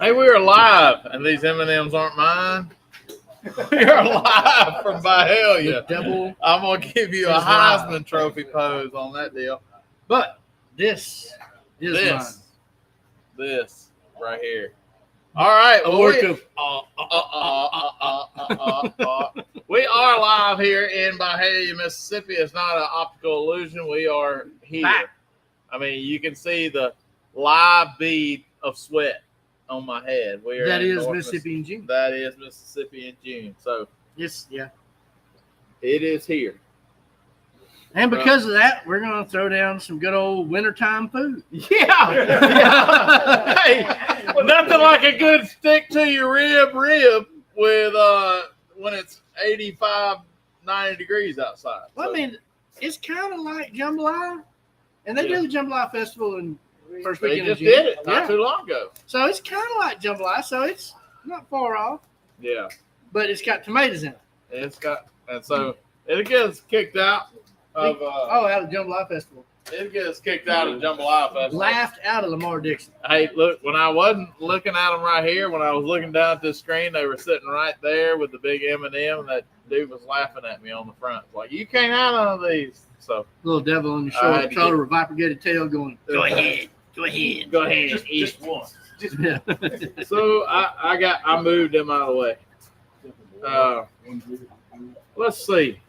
Hey, we are live, and these M&Ms aren't mine. We are live from Byhalia. I'm going to give you a Heisman Trophy pose on that deal. But this is mine. This right here. All right. A work of we are live here in Byhalia, Mississippi. It's not an optical illusion. We are here. Back. I mean, you can see the live bead of sweat on my head. That is Mississippi in June. That is Mississippi in June. So yeah, it is here. And because of that, we're going to throw down some good old wintertime food. Yeah. Hey, nothing like a good stick to your rib with when it's 85, 90 degrees outside. Well, So, I mean, it's kind of like jambalaya, and they do the jambalaya festival in first they weekend of just June. did it not too long ago. So it's kind of like jambalaya, so it's not far off. Yeah. But it's got tomatoes in it. It's got, and so it gets kicked out of out of jambalaya festival. it gets kicked out of Jambalaya Festival. Laughed out of Lamar Dixon. Hey, look, when I wasn't looking at them right here, when I was looking down at this screen, they were sitting right there with the big M&M, and that dude was laughing at me on the front. Like, you can't have none of these. So Little devil on your shoulder with vibrated tail going, go ahead. Just one. Yeah. So I moved them out of the way. Let's see.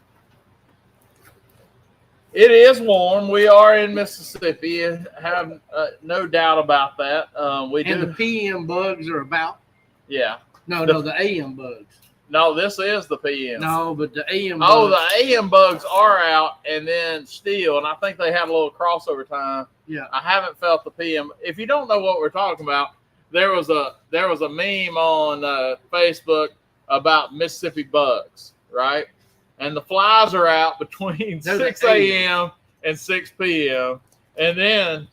It is warm. We are in Mississippi. Have no doubt about that. The PM bugs are about. Yeah. No, the AM bugs. No, this is the PM. No, but the AM bugs. Oh, the AM bugs are out, and then still, and I think they had a little crossover time. Yeah. I haven't felt the PM. If you don't know what we're talking about, there was a meme on Facebook about Mississippi bugs, right? And the flies are out between 6 a.m. and 6 p.m. And then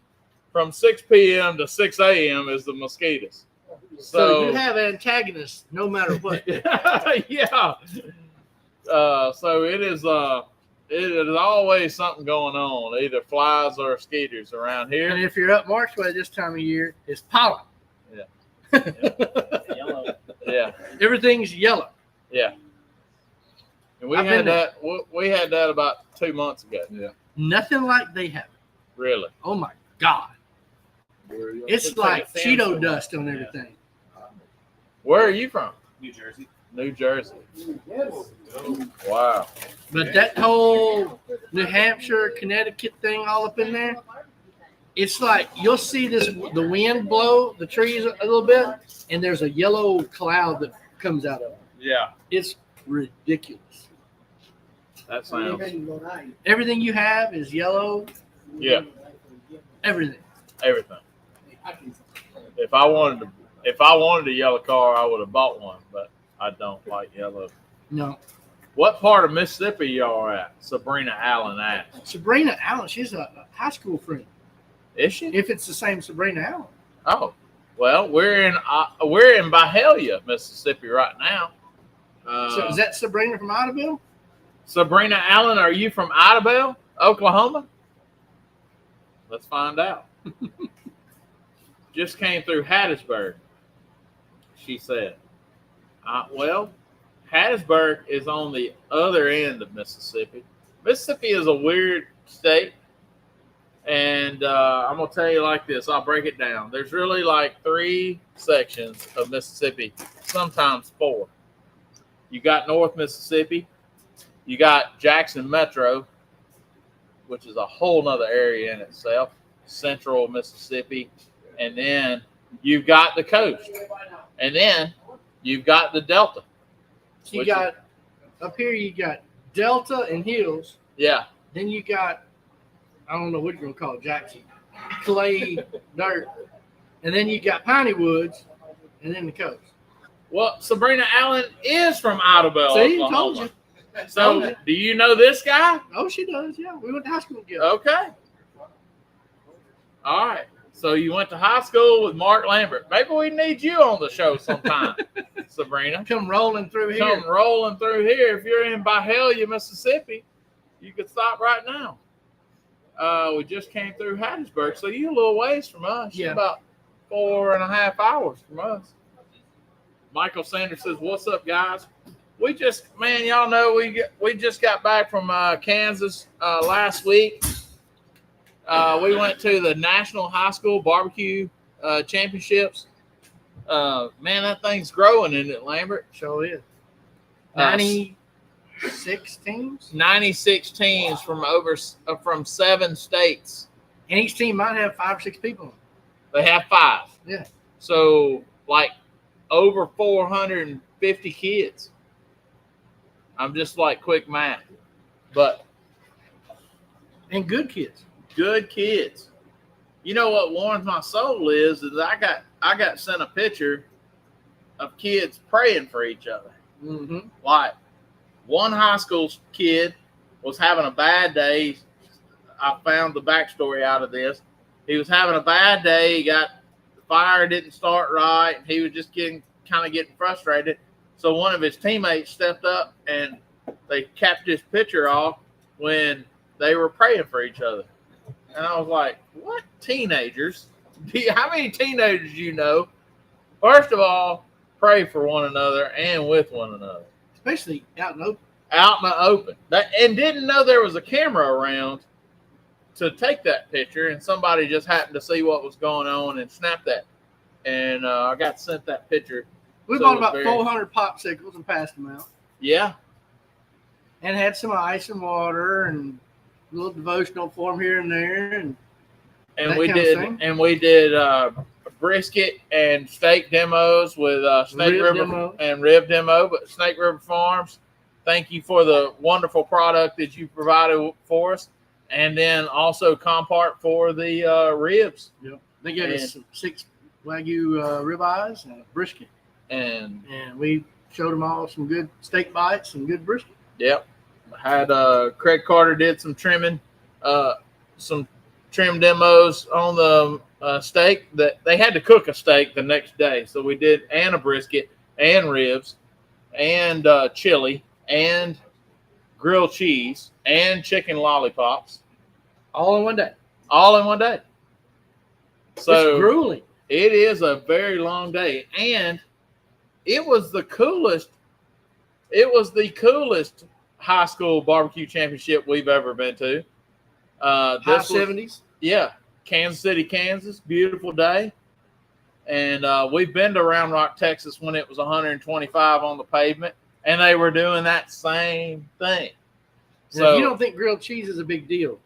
from 6 p.m. to 6 a.m. is the mosquitoes. So you have antagonists no matter what. Yeah. So it is always something going on, either flies or mosquitoes around here. And if you're up Marchway this time of year, it's pollen. Yeah. Yellow. Yeah. Everything's yellow. Yeah. And we had that about 2 months ago. Yeah. Nothing like they have. Really? Oh my God. It's like Cheeto dust on everything. Where are you from? New Jersey. New Jersey. Wow. But that whole New Hampshire, Connecticut thing all up in there, it's like you'll see the wind blow the trees a little bit, and there's a yellow cloud that comes out of it. Yeah. It's ridiculous. That sounds. Everything you have is yellow. Yeah. Everything. If I wanted a yellow car, I would have bought one, but I don't like yellow. No. What part of Mississippi y'all at? Sabrina Allen asked. Sabrina Allen, she's a high school friend. Is she? If it's the same Sabrina Allen. Oh, well, we're in Byhalia, Mississippi right now. So is that Sabrina from Idabel? Sabrina Allen, are you from Idabel, Oklahoma? Let's find out. Just came through Hattiesburg, she said. Well, Hattiesburg is on the other end of Mississippi. Mississippi is a weird state. And I'm going to tell you like this. I'll break it down. There's really like 3 sections of Mississippi, sometimes 4. You got North Mississippi. You got Jackson Metro, which is a whole nother area in itself. Central Mississippi. And then you've got the coast. And then you've got the Delta. So you got, up here you got Delta and Hills. Yeah. Then you got, I don't know what you're going to call it, Jackson. Clay, dirt. And then you got Piney Woods. And then the coast. Well, Sabrina Allen is from Idabel, See, Oklahoma. told you. So, do you know this guy? Oh, she does, yeah. We went to high school together. Okay. All right. So, you went to high school with Mark Lambert. Maybe we need you on the show sometime, Sabrina. Come rolling through here. If you're in Byhalia, Mississippi, you could stop right now. We just came through Hattiesburg, so you're a little ways from us. Yeah. About 4.5 hours from us. Michael Sanders says, "What's up, guys? We just, man, y'all know we just got back from Kansas last week. We went to the National High School Barbecue Championships. Man, that thing's growing, isn't it, Lambert? Sure is. 96 teams? 96 teams from 7 states. And each team might have 5 or 6 people. They have 5. Yeah. So, like, over 450 kids. I'm just like quick math. But. And good kids. Good kids. You know what warms my soul is I got sent a picture of kids praying for each other. Mm-hmm. Like, one high school kid was having a bad day. I found the backstory out of this. He was having a bad day. The fire didn't start right. And he was just getting frustrated. So one of his teammates stepped up and they capped his picture off when they were praying for each other. And I was like, what teenagers? How many teenagers do you know? First of all, pray for one another and with one another. Especially out in the open. Out in the open. And didn't know there was a camera around to take that picture, and somebody just happened to see what was going on and snap that. And I got sent that picture. We bought about 400 popsicles and passed them out. Yeah. And had some ice and water and a little devotional for them here and there. And we did brisket and steak demos with Snake River demo, but Snake River Farms. Thank you for the wonderful product that you provided for us, and then also Compart for the ribs. Yep. They gave us 6 Wagyu ribeyes and a brisket, and we showed them all some good steak bites and good brisket. Yep. Had Craig Carter did some trimming, some trim demos on the steak. That they had to cook a steak the next day, so we did, and a brisket and ribs and chili and grilled cheese and chicken lollipops, all in one day. So it's grueling. It is a very long day, and it was the coolest. It was the coolest high school barbecue championship we've ever been to. High 70s. Yeah, Kansas City, Kansas. Beautiful day. And we've been to Round Rock, Texas when it was 125 on the pavement, and they were doing that same thing. So if you don't think grilled cheese is a big deal,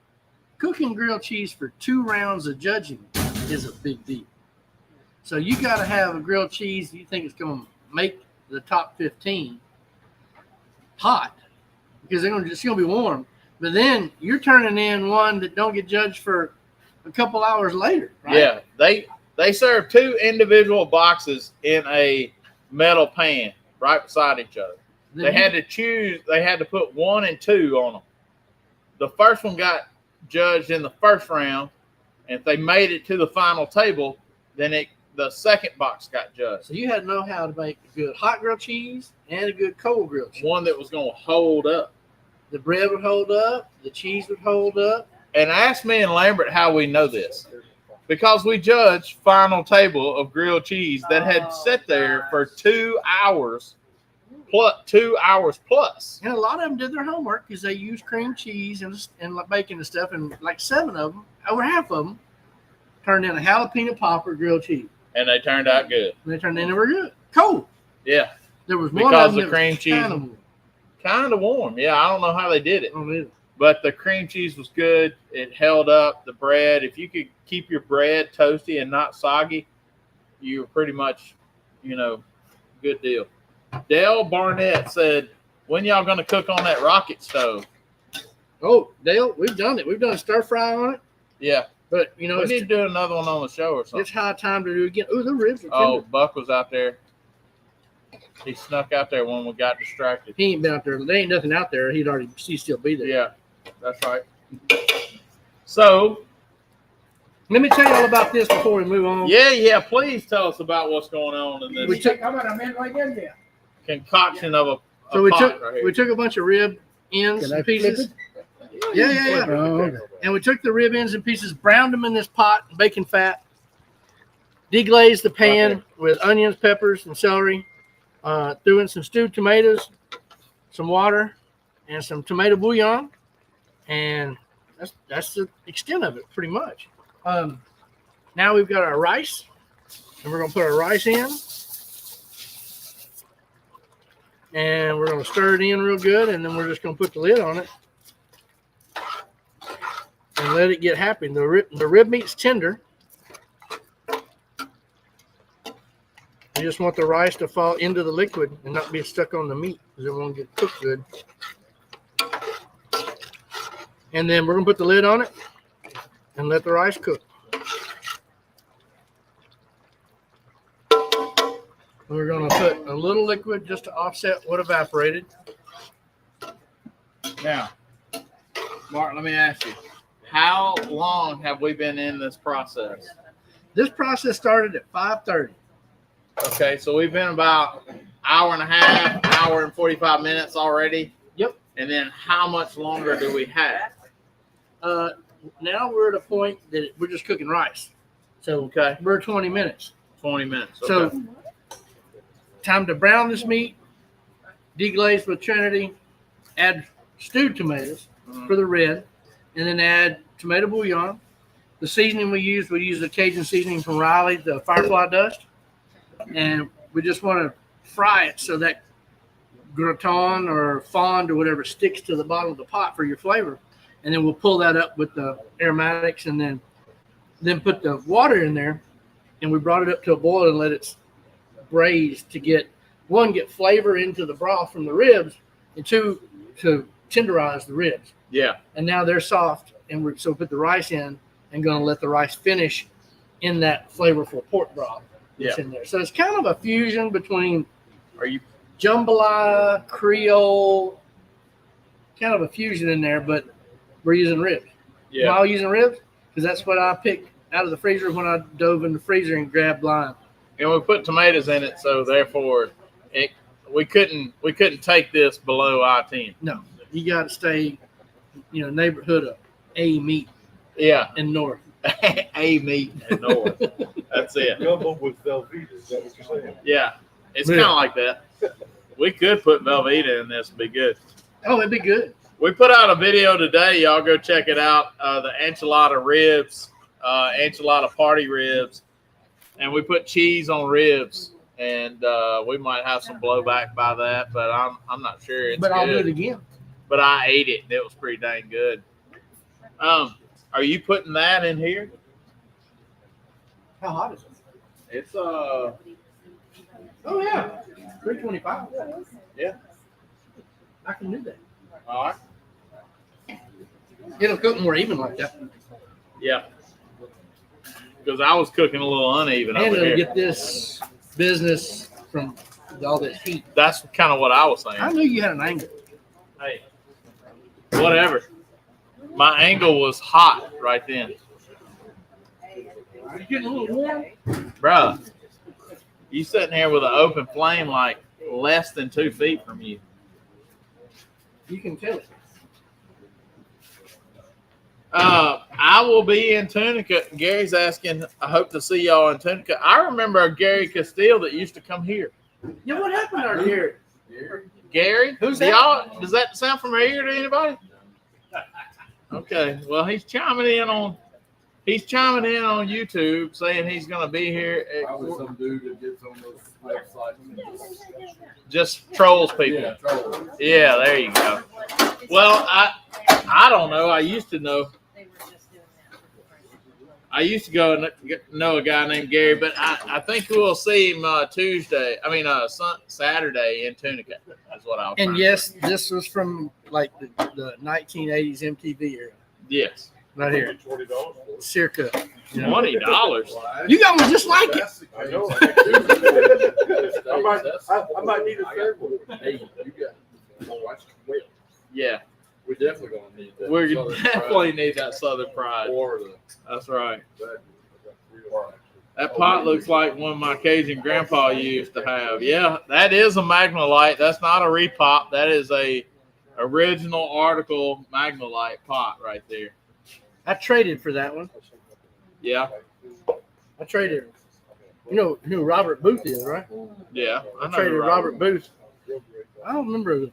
cooking grilled cheese for 2 rounds of judging is a big deal. So you got to have a grilled cheese you think it's going to make the top 15 hot, because it's going to be warm. But then you're turning in one that don't get judged for a couple hours later, right? Yeah, they serve 2 individual boxes in a metal pan right beside each other. They had to choose. They had to put 1 and 2 on them. The first one got judged in the first round, and if they made it to the final table, then the second box got judged. So you had to know how to make a good hot grilled cheese and a good cold grilled cheese. One that was going to hold up. The bread would hold up. The cheese would hold up. And ask me and Lambert how we know this. Because we judged final table of grilled cheese that had sat there for 2 hours plus 2 hours plus. And a lot of them did their homework because they used cream cheese and bacon and stuff. And like 7 of them, over half of them, turned in a jalapeno popper grilled cheese. And they turned out good. And they turned in, they were good. Cold. Yeah. There was because one of them the cream cheese kind of warm. Yeah, I don't know how they did it. But the cream cheese was good. It held up. The bread, if you could keep your bread toasty and not soggy, you were pretty much, good deal. Dale Barnett said, when y'all going to cook on that rocket stove? Oh, Dale, we've done it. We've done a stir fry on it. Yeah. But, we need to do another one on the show or something. It's high time to do it again. Oh, the ribs are tender. Oh, Buck was out there. He snuck out there when we got distracted. He ain't been out there. There ain't nothing out there. He'd still be there. Yeah, that's right. So, let me tell you all about this before we move on. Yeah. Please tell us about what's going on in this concoction of a So we pot right here. we took a bunch of rib ends and pieces. Yeah. Oh, okay. And we took the rib ends and pieces, browned them in this pot, bacon fat, Deglaze the pan with onions, peppers, and celery. Threw in some stewed tomatoes, some water, and some tomato bouillon, and that's the extent of it, pretty much. Now we've got our rice, and we're gonna put our rice in, and we're gonna stir it in real good, and then we're just gonna put the lid on it and let it get happy. The rib meat's tender. You just want the rice to fall into the liquid and not be stuck on the meat because it won't get cooked good. And then we're going to put the lid on it and let the rice cook. We're going to put a little liquid just to offset what evaporated. Now, Mark, let me ask you, how long have we been in this process? This process started at 5:30. Okay, so we've been about hour and a half, hour and 45 minutes already. Yep. And then how much longer do we have? Now we're at a point that we're just cooking rice. So Okay, we're 20 minutes. 20 minutes. Okay. So time to brown this meat, deglaze with Trinity, add stewed tomatoes for the red, and then add tomato bouillon. The seasoning we use the Cajun seasoning from Riley, the Firefly Dust. And we just want to fry it so that gratin or fond or whatever sticks to the bottom of the pot for your flavor. And then we'll pull that up with the aromatics and then put the water in there. And we brought it up to a boil and let it braise to get flavor into the broth from the ribs, and two, to tenderize the ribs. Yeah. And now they're soft, and we put the rice in and going to let the rice finish in that flavorful pork broth. Yeah. In there. So it's kind of a fusion between Are you? jambalaya, Creole, kind of a fusion in there, but we're using ribs. Yeah. Why using ribs? Because that's what I picked out of the freezer when I dove in the freezer and grabbed lime. And we put tomatoes in it, so therefore we couldn't take this below I-10. No, you got to stay, neighborhood of A meat. Yeah. And north. A meat and north. That's it. Gumbo with Velveeta, is that what you're saying? Yeah. It's kind of like that. We could put Velveeta in this and be good. Oh, it'd be good. We put out a video today. Y'all go check it out. The enchilada ribs, enchilada party ribs. And we put cheese on ribs. And we might have some blowback by that, but I'm not sure. It's But I'll do good. it again. But I ate it. And it was pretty dang good. Are you putting that in here? How hot is it? It's Oh, yeah. 325. Yeah. I can do that. all right. It'll cook more even like that. Yeah. Because I was cooking a little uneven And over it'll here. get this business from all this heat. That's kind of what I was saying. I knew you had an angle. Hey, whatever. My angle was hot right then. Are you getting a little warm? Bruh, you sitting here with an open flame like less than 2 feet from you. You can tell it. I will be in Tunica. Gary's asking, I hope to see y'all in Tunica. I remember a Gary Castile that used to come here. Yeah, what happened to our Gary? Gary? Who's Do that? y'all, does that sound familiar to anybody? Okay, well, he's chiming in on YouTube saying he's going to be here. Probably some dude that gets on those websites and Just trolls people. yeah, troll. Yeah, there you go. Well, I don't know. I used to know. I used to go and know a guy named Gary, but I think we'll see him Saturday in Tunica. That's what I was. And trying yes, this was from like the 1980s MTV era. Yes. Right here. $20 for it. Circa. You know. $20. You got one just like it. That's the case. I might need a third one. Hey, you got to watch the whale. Yeah, We're definitely going to need that. we Southern definitely need that Southern pride pride. or the That's right. or That pot looks like one my Cajun grandpa used to have. Yeah, that is a Magnolite. That's not a repop. That is a original article Magnolite pot right there. I traded for that one. Yeah. I traded. You know who Robert Booth is, right? Yeah, I I know traded Robert Booth. I don't remember the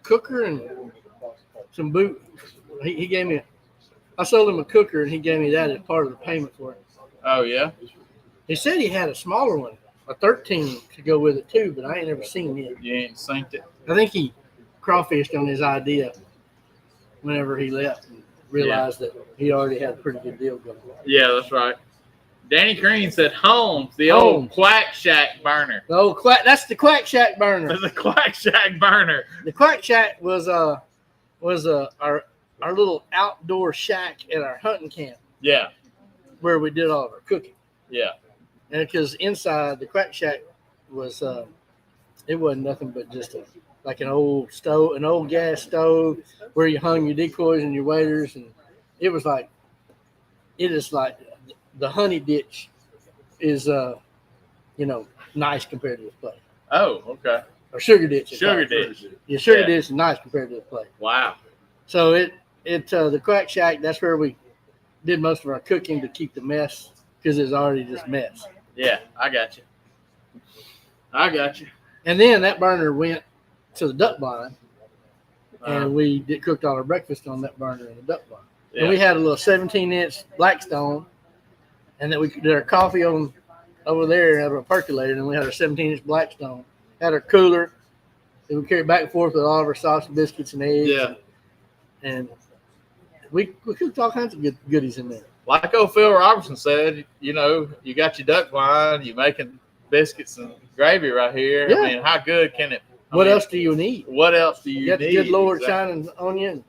cooker and some boot. He gave me. I sold him a cooker and he gave me that as part of the payment for it. Oh yeah. He said he had a smaller one, a 13 to go with it too, but I ain't never seen it. You ain't synced it. I think he crawfished on his idea whenever he left and realized that he already had a pretty good deal going. Yeah, that's right. Danny Green said Holmes, the old Holmes. Quack Shack burner. The old that's the Quack Shack burner. That's a Quack Shack burner. The Quack Shack was our little outdoor shack at our hunting camp Yeah, where we did all of our cooking. yeah. And because inside the Quack Shack was it wasn't nothing but just like an old stove, an old gas stove where you hung your decoys and your waders, and it is like the honey ditch is nice compared to this place. Oh, okay. Or sugar ditch. Sugar dish. Yeah, sugar Yeah. ditch is nice compared to this place. Wow. So the Quack Shack, that's where we did most of our cooking to keep the mess because it's already just mess. Yeah, I got you. I got you. And then that burner went to the duck blind, Uh, and we cooked all our breakfast on that burner in the duck blind. yeah. And we had a little 17-inch Blackstone, and then we did our coffee on over there out of a percolator, and we had our 17-inch Blackstone. Had our cooler, and we carried back and forth with all of our sausage, biscuits, and eggs. Yeah. And we cooked all kinds of good goodies in there. Like old Phil Robertson said, you got your duck blind, you're making biscuits and gravy right here. Yeah. I mean, how good can it? What else do you need? What else do You you got need? the good Lord Exactly. shining on you. And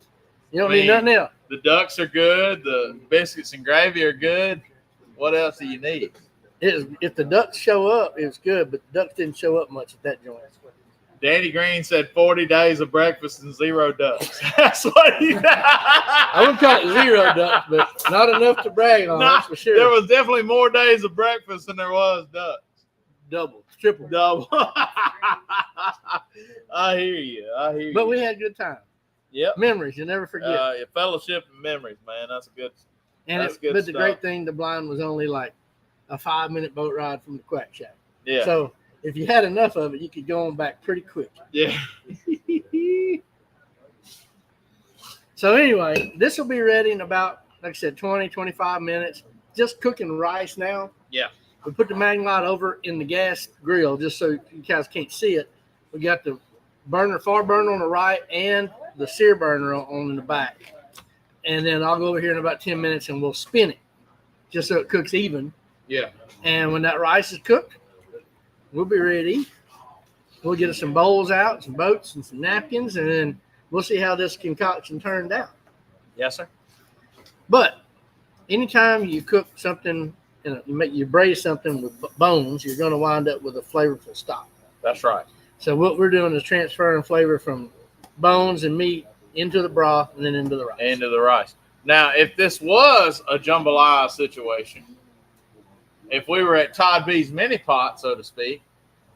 you don't I need mean, nothing else. The ducks are good. The biscuits and gravy are good. What else do you need? If the ducks show up, it was good, but the ducks didn't show up much at that joint. Danny Green said 40 days of breakfast and 0 ducks. That's what he I wouldn't call it 0 ducks, but not enough to brag on, Nah, that's for sure. There was definitely more days of breakfast than there was ducks. Double, triple. Double. I hear you. But we had a good time. Yep. Memories, you never forget. Fellowship and memories, man. That's good. And that's good but the stuff. great thing, the blind was only like a 5-minute boat ride from the Quack Shack. Yeah. So if you had enough of it, you could go on back pretty quick. Yeah. So anyway, this will be ready in about, like I said, 20, 25 minutes. Just cooking rice now. Yeah. We put the Maglite over in the gas grill just so you guys can't see it. We got the far burner on the right and the sear burner on the back. And then I'll go over here in about 10 minutes and we'll spin it just so it cooks even. Yeah. And when that rice is cooked, we'll be ready to eat. We'll get us some bowls out, some boats, and some napkins, and then we'll see how this concoction turned out. Yes, sir. But anytime you cook something, you braise something with bones, you're going to wind up with a flavorful stock. That's right. So what we're doing is transferring flavor from bones and meat into the broth and then into the rice. Into the rice. Now, if this was a jambalaya situation, if we were at Todd B's mini pot, so to speak,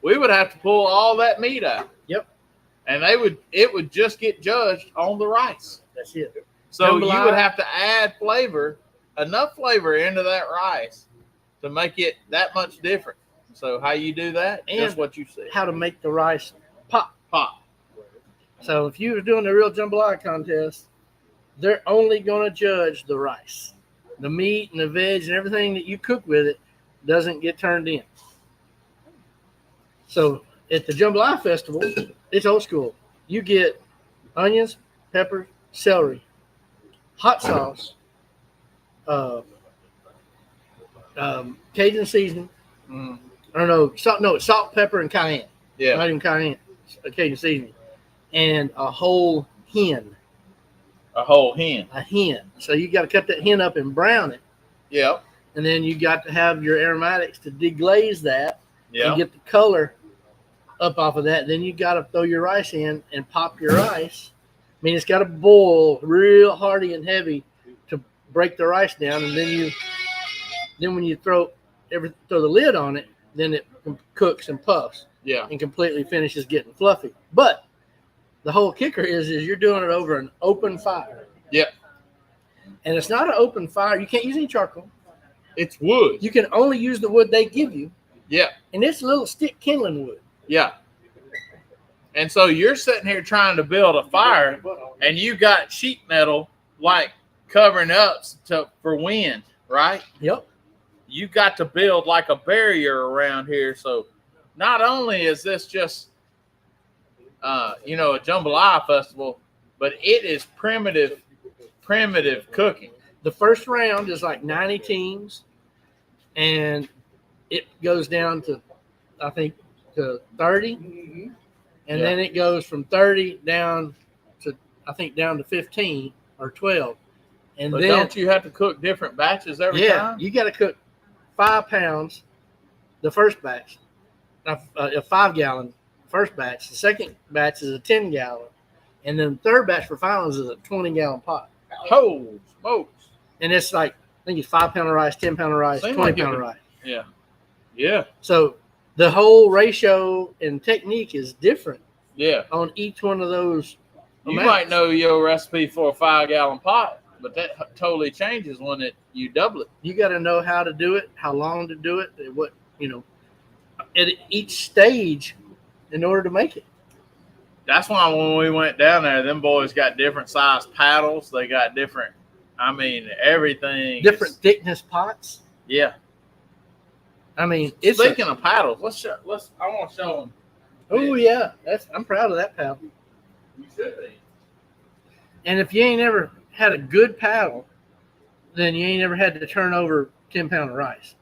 we would have to pull all that meat out. Yep. And it would just get judged on the rice. That's it. So Jambalaya. you would have to add enough flavor into that rice to make it that much different. So how you do that? And Just what you said. how to make the rice pop. Pop. So if you were doing a real jambalaya contest, they're only going to judge the rice. The meat and the veg and everything that you cook with it doesn't get turned in. So at the Jambalaya Festival, it's old school. You get onions, peppers, celery, hot sauce, Cajun seasoning. Mm. I don't know, salt, pepper, and cayenne. Yeah. Not even cayenne, Cajun seasoning. And a whole hen. A whole hen. A hen. So you got to cut that hen up and brown it. Yep. And then you got to have your aromatics to deglaze that Yep. and get the color up off of that. Then you got to throw your rice in and pop your rice. I mean, it's got to boil real hearty and heavy to break the rice down. And then when you throw the lid on it, then it cooks and puffs Yeah. and completely finishes getting fluffy. But the whole kicker is you're doing it over an open fire. Yep. And it's not an open fire. You can't use any charcoal. It's wood. You can only use the wood they give you, Yeah, and it's little stick kindling wood. yeah. And so you're sitting here trying to build a fire, and you got sheet metal like covering up for wind, right? Yep. You got to build like a barrier around here. So not only is this just a jambalaya festival, but it is primitive cooking. The first round is like 90 teams, and it goes down to, I think, to 30. And then it goes from 30 down to 15 or 12. And But then don't you have to cook different batches every time? you got to cook 5 pounds the first batch, a 5-gallon first batch. The second batch is a 10-gallon. And then the third batch for finals is a 20-gallon pot. Holy smokes. And it's like, I think it's 5 pound of rice, 10 pound of rice, Seems 20 like pound it of rice. Yeah. Yeah. So the whole ratio and technique is different Yeah. on each one of those. You amounts. might know your recipe for a 5-gallon pot, but that totally changes when you double it. You got to know how to do it, how long to do it, and what, at each stage in order to make it. That's why when we went down there, them boys got different size paddles. They got different, everything. Different thickness pots. Yeah. It's Speaking of paddles, I want to show them. Oh yeah, I'm proud of that paddle. You should be. And if you ain't ever had a good paddle, then you ain't ever had to turn over 10 pound of rice.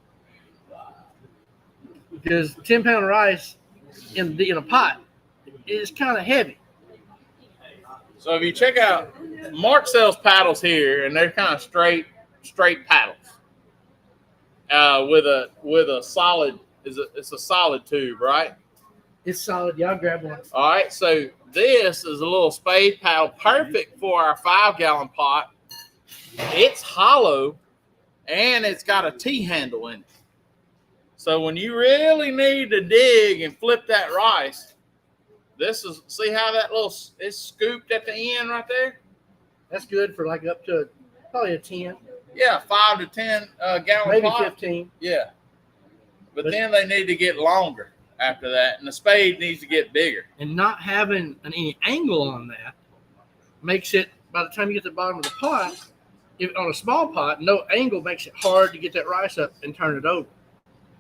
Because 10 pound of rice in a pot is kind of heavy. So if you check out, Mark sells paddles here, and they're kind of straight paddles. With a solid, it's a solid tube, right? It's solid. Y'all grab one. All right, so this is a little spade paddle, perfect for our 5-gallon pot. It's hollow, and it's got a T-handle in it. So when you really need to dig and flip that rice, see how that it's scooped at the end right there? That's good for like up to probably a 10. Yeah, 5 to 10 gallon Maybe pot. 15. Yeah. But then they need to get longer after that, and the spade needs to get bigger. And not having any angle on that makes it, by the time you get to the bottom of the pot, if on a small pot, no angle makes it hard to get that rice up and turn it over.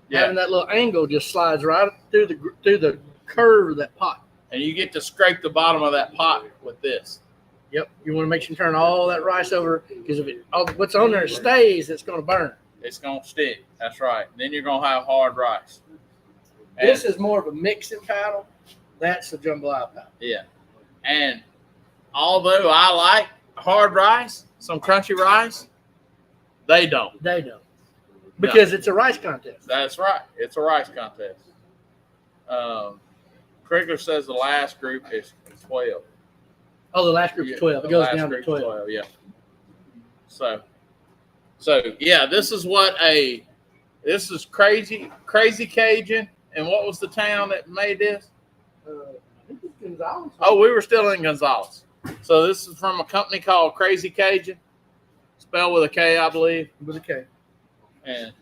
Yeah. Having that little angle just slides right through the curve of that pot. And you get to scrape the bottom of that pot with this. Yep. You want to make sure you turn all that rice over, because if what's on there stays, it's going to burn. It's going to stick. That's right. Then you're going to have hard rice. This is more of a mixing paddle. That's a jambalaya paddle. Yeah. And although I like hard rice, some crunchy rice, they don't. They don't. Because it's a rice contest. That's right. It's a rice contest. Krigler says the last group is 12. Oh, the last group is 12. It goes down to 12. Yeah. So yeah, this is crazy Cajun. And what was the town that made this? I think it's Gonzales. Oh, we were still in Gonzales. So this is from a company called Crazy Cajun, spelled with a K, I believe. With a K. And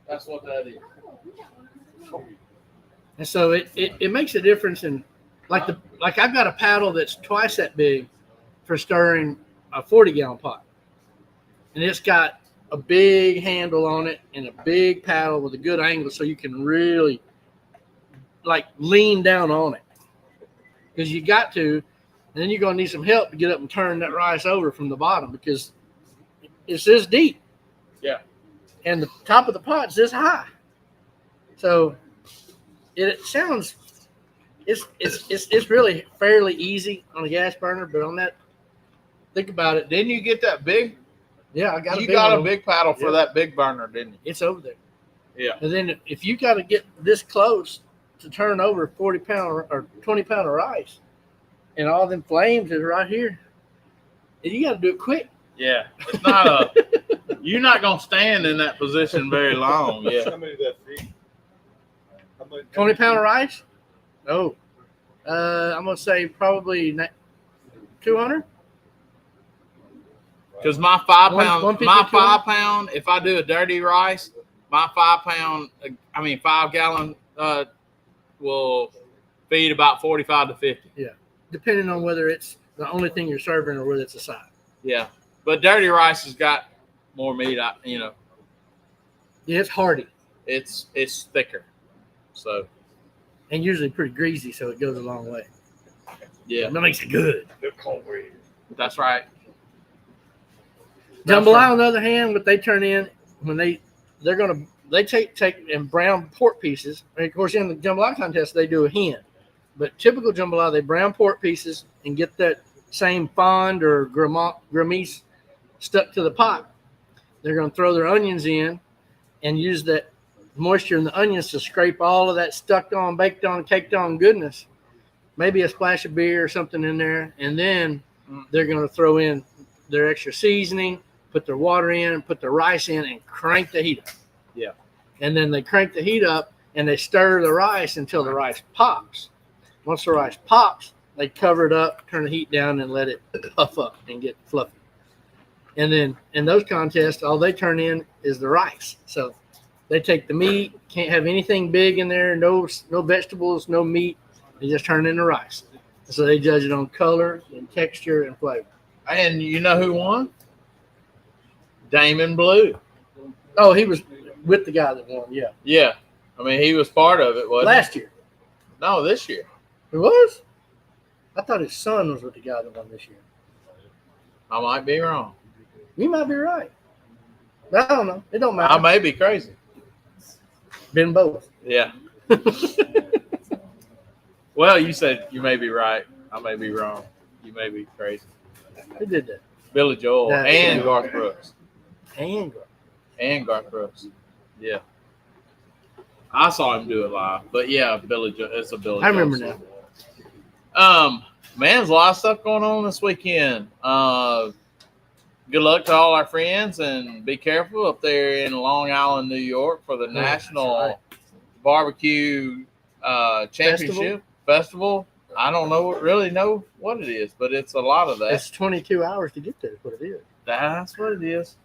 that's what that is. And so it makes a difference in like I've got a paddle that's twice that big for stirring a 40-gallon pot. And it's got a big handle on it and a big paddle with a good angle, so you can really like lean down on it. Because you got to, and then you're going to need some help to get up and turn that rice over from the bottom, because it's this deep. Yeah. And the top of the pot's this high. So it sounds, it's really fairly easy on a gas burner, but on that, think about it. Didn't you get that big? Yeah, I got You got a big paddle for Yeah. that big burner, didn't you? It's over there. Yeah. And then if you got to get this close to turn over 40 pound or 20 pound of rice, and all them flames is right here, and you got to do it quick. Yeah. It's not you're not going to stand in that position very long. Yeah. How many that feet? 20 pound of rice? Oh, I'm going to say probably 200. Because my 5 One- pound, 150 my kilo? 5 pound, if I do a dirty rice, my 5 gallon will feed about 45 to 50. Depending on whether it's the only thing you're serving or whether it's a side. Yeah, but dirty rice has got more meat. Yeah, it's hearty It's thicker. So and usually pretty greasy, so it goes a long way. yeah, And that makes it good. that's right. Jambalaya, on the other hand, what they turn in when they take and brown pork pieces. And of course, in the jambalaya contest, they do a hen. But typical jambalaya, they brown pork pieces and get that same fond or grimace stuck to the pot. They're going to throw their onions in and use that moisture in the onions to scrape all of that stuck on, baked on, caked on goodness. Maybe a splash of beer or something in there. And then they're going to throw in their extra seasoning, put their water in, put their rice in, and crank the heat up. Yeah. And then they crank the heat up and they stir the rice until the rice pops. Once the rice pops, they cover it up, turn the heat down, and let it puff up and get fluffy. And then in those contests, all they turn in is the rice. So they take the meat, can't have anything big in there, no vegetables, no meat. They just turn in the rice. So they judge it on color and texture and flavor. And you know who won? Damon Blue. Oh, he was with the guy that won, yeah. Yeah, I mean he was part of it. Wasn't Last year. he? No, this year. He was? I thought his son was with the guy that won this year. I might be wrong. You might be right. But I don't know. It don't matter. I may be crazy. Been both. Yeah. Well, you said you may be right. I may be wrong. You may be crazy. Who did that? Billy Joel That's and right. Garth Brooks. And Garth Brooks. Yeah. I saw him do it live. But yeah, Billy Joel. It's a Billy I remember Joel now. song. Man, there's a lot of stuff going on this weekend. Good luck to all our friends and be careful up there in Long Island, New York for the National right. Barbecue Championship Festival. I don't really know what it is, but it's a lot of that. It's 22 hours to get there, is what it is. That's what it is.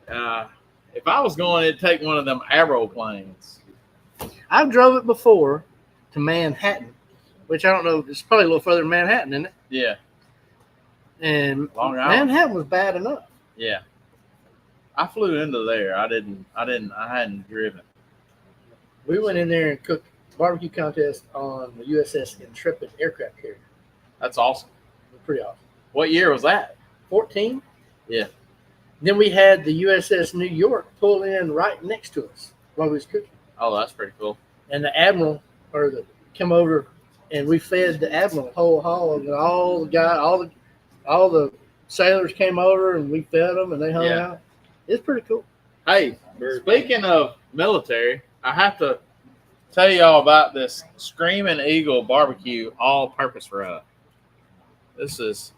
If I was going, it'd take one of them aeroplanes. I've drove it before to Manhattan, which I don't know. It's probably a little further than Manhattan, isn't it? Yeah, And Long Island. Manhattan was bad enough. Yeah. I flew into there. I hadn't driven. We went in there and cooked barbecue contest on the USS Intrepid aircraft carrier. That's awesome. It was pretty awesome. What year was that? 14. Yeah. Then we had the USS New York pull in right next to us while we was cooking. Oh, that's pretty cool. And the admiral come over and we fed the admiral whole hog, and all the sailors came over and we fed them and they hung Yeah. out. It's pretty cool. Hey, speaking of military, I have to tell y'all about this Screaming Eagle barbecue all-purpose rub. This is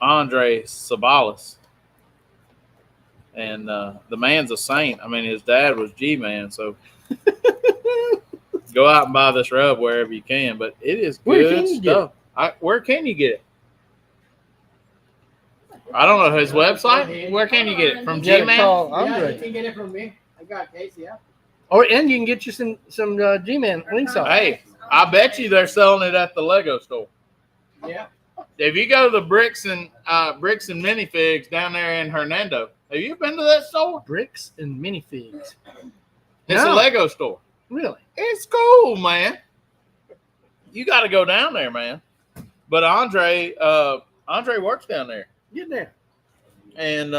Andre Sabalas. And the man's a saint. I mean, his dad was G-Man, so go out and buy this rub wherever you can. But it is Where good can you stuff. Where can you get it? I don't know his website. Where can you get it? From You gotta G-Man? call Yeah, Andre. you can get it from me. I got Casey, yeah. And you can get you some G-Man wing sauce. Hey, I bet you they're selling it at the Lego store. Yeah. If you go to the Bricks and Minifigs down there in Hernando, have you been to that store? Bricks and minifigs. It's a No. Lego store. Really? It's cool, man. You got to go down there, man. But Andre works down there, Get there. and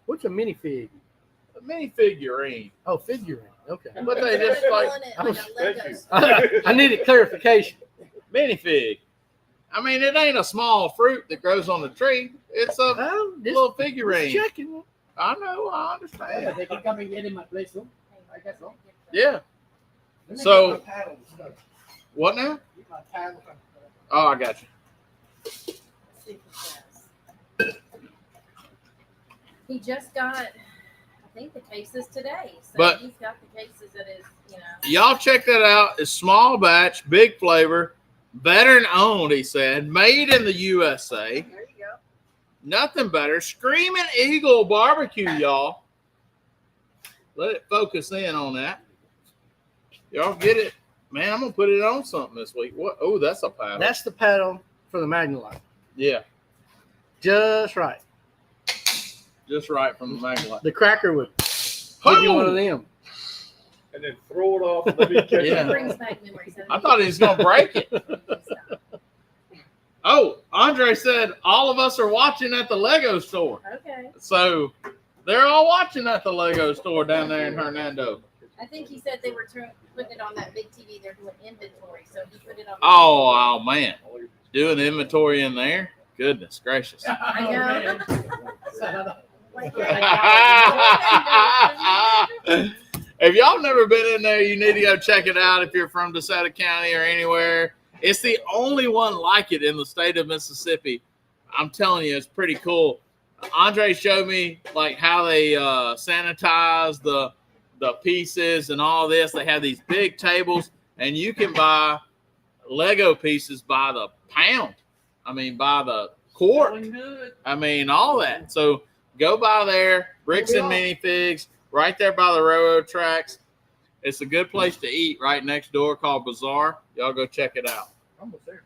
What's a minifig? a mini figurine. Oh, figurine. Okay. But they just like I needed clarification. minifig. I mean, it ain't a small fruit that grows on the tree. It's a Well, just little figurine. checking. I know. I Yeah, understand. they can come and get in my place too. I guess so. Yeah. Let me So- get my paddle and stuff. What now? Get my paddle. Oh, I got you. He just got, I think, the cases today. So But- he's got the cases that is, Y'all check that out. It's small batch, big flavor, veteran owned, he said, made in the USA. There you go. Nothing better. Screaming Eagle Barbecue, y'all. Let it focus in on that. Y'all get it? Man, I'm going to put it on something this week. What? Oh, that's a paddle. That's the paddle for the Magnolite. Yeah, Just right. just right from the Magnolite. The cracker would give you one of them. And then throw it off and let me catch Yeah. It brings back memories. I thought he was going to break it. Oh, Andre said all of us are watching at the Lego store. Okay. So they're all watching at the Lego store down there in Hernando. I think he said they were putting it on that big TV. They're doing inventory, so he put it on. Oh man. Doing inventory in there? Goodness gracious. I know. Like, If y'all never been in there, you need to go check it out if you're from DeSoto County or anywhere. It's the only one like it in the state of Mississippi. I'm telling you, it's pretty cool. Andre showed me like how they sanitize the pieces and all this. They have these big tables, and you can buy Lego pieces by the pound. I mean, by the quart. I mean, all that. So go by there, Bricks and Minifigs, right there by the railroad tracks. It's a good place to eat right next door called Bazaar. Y'all go check it out. Almost there.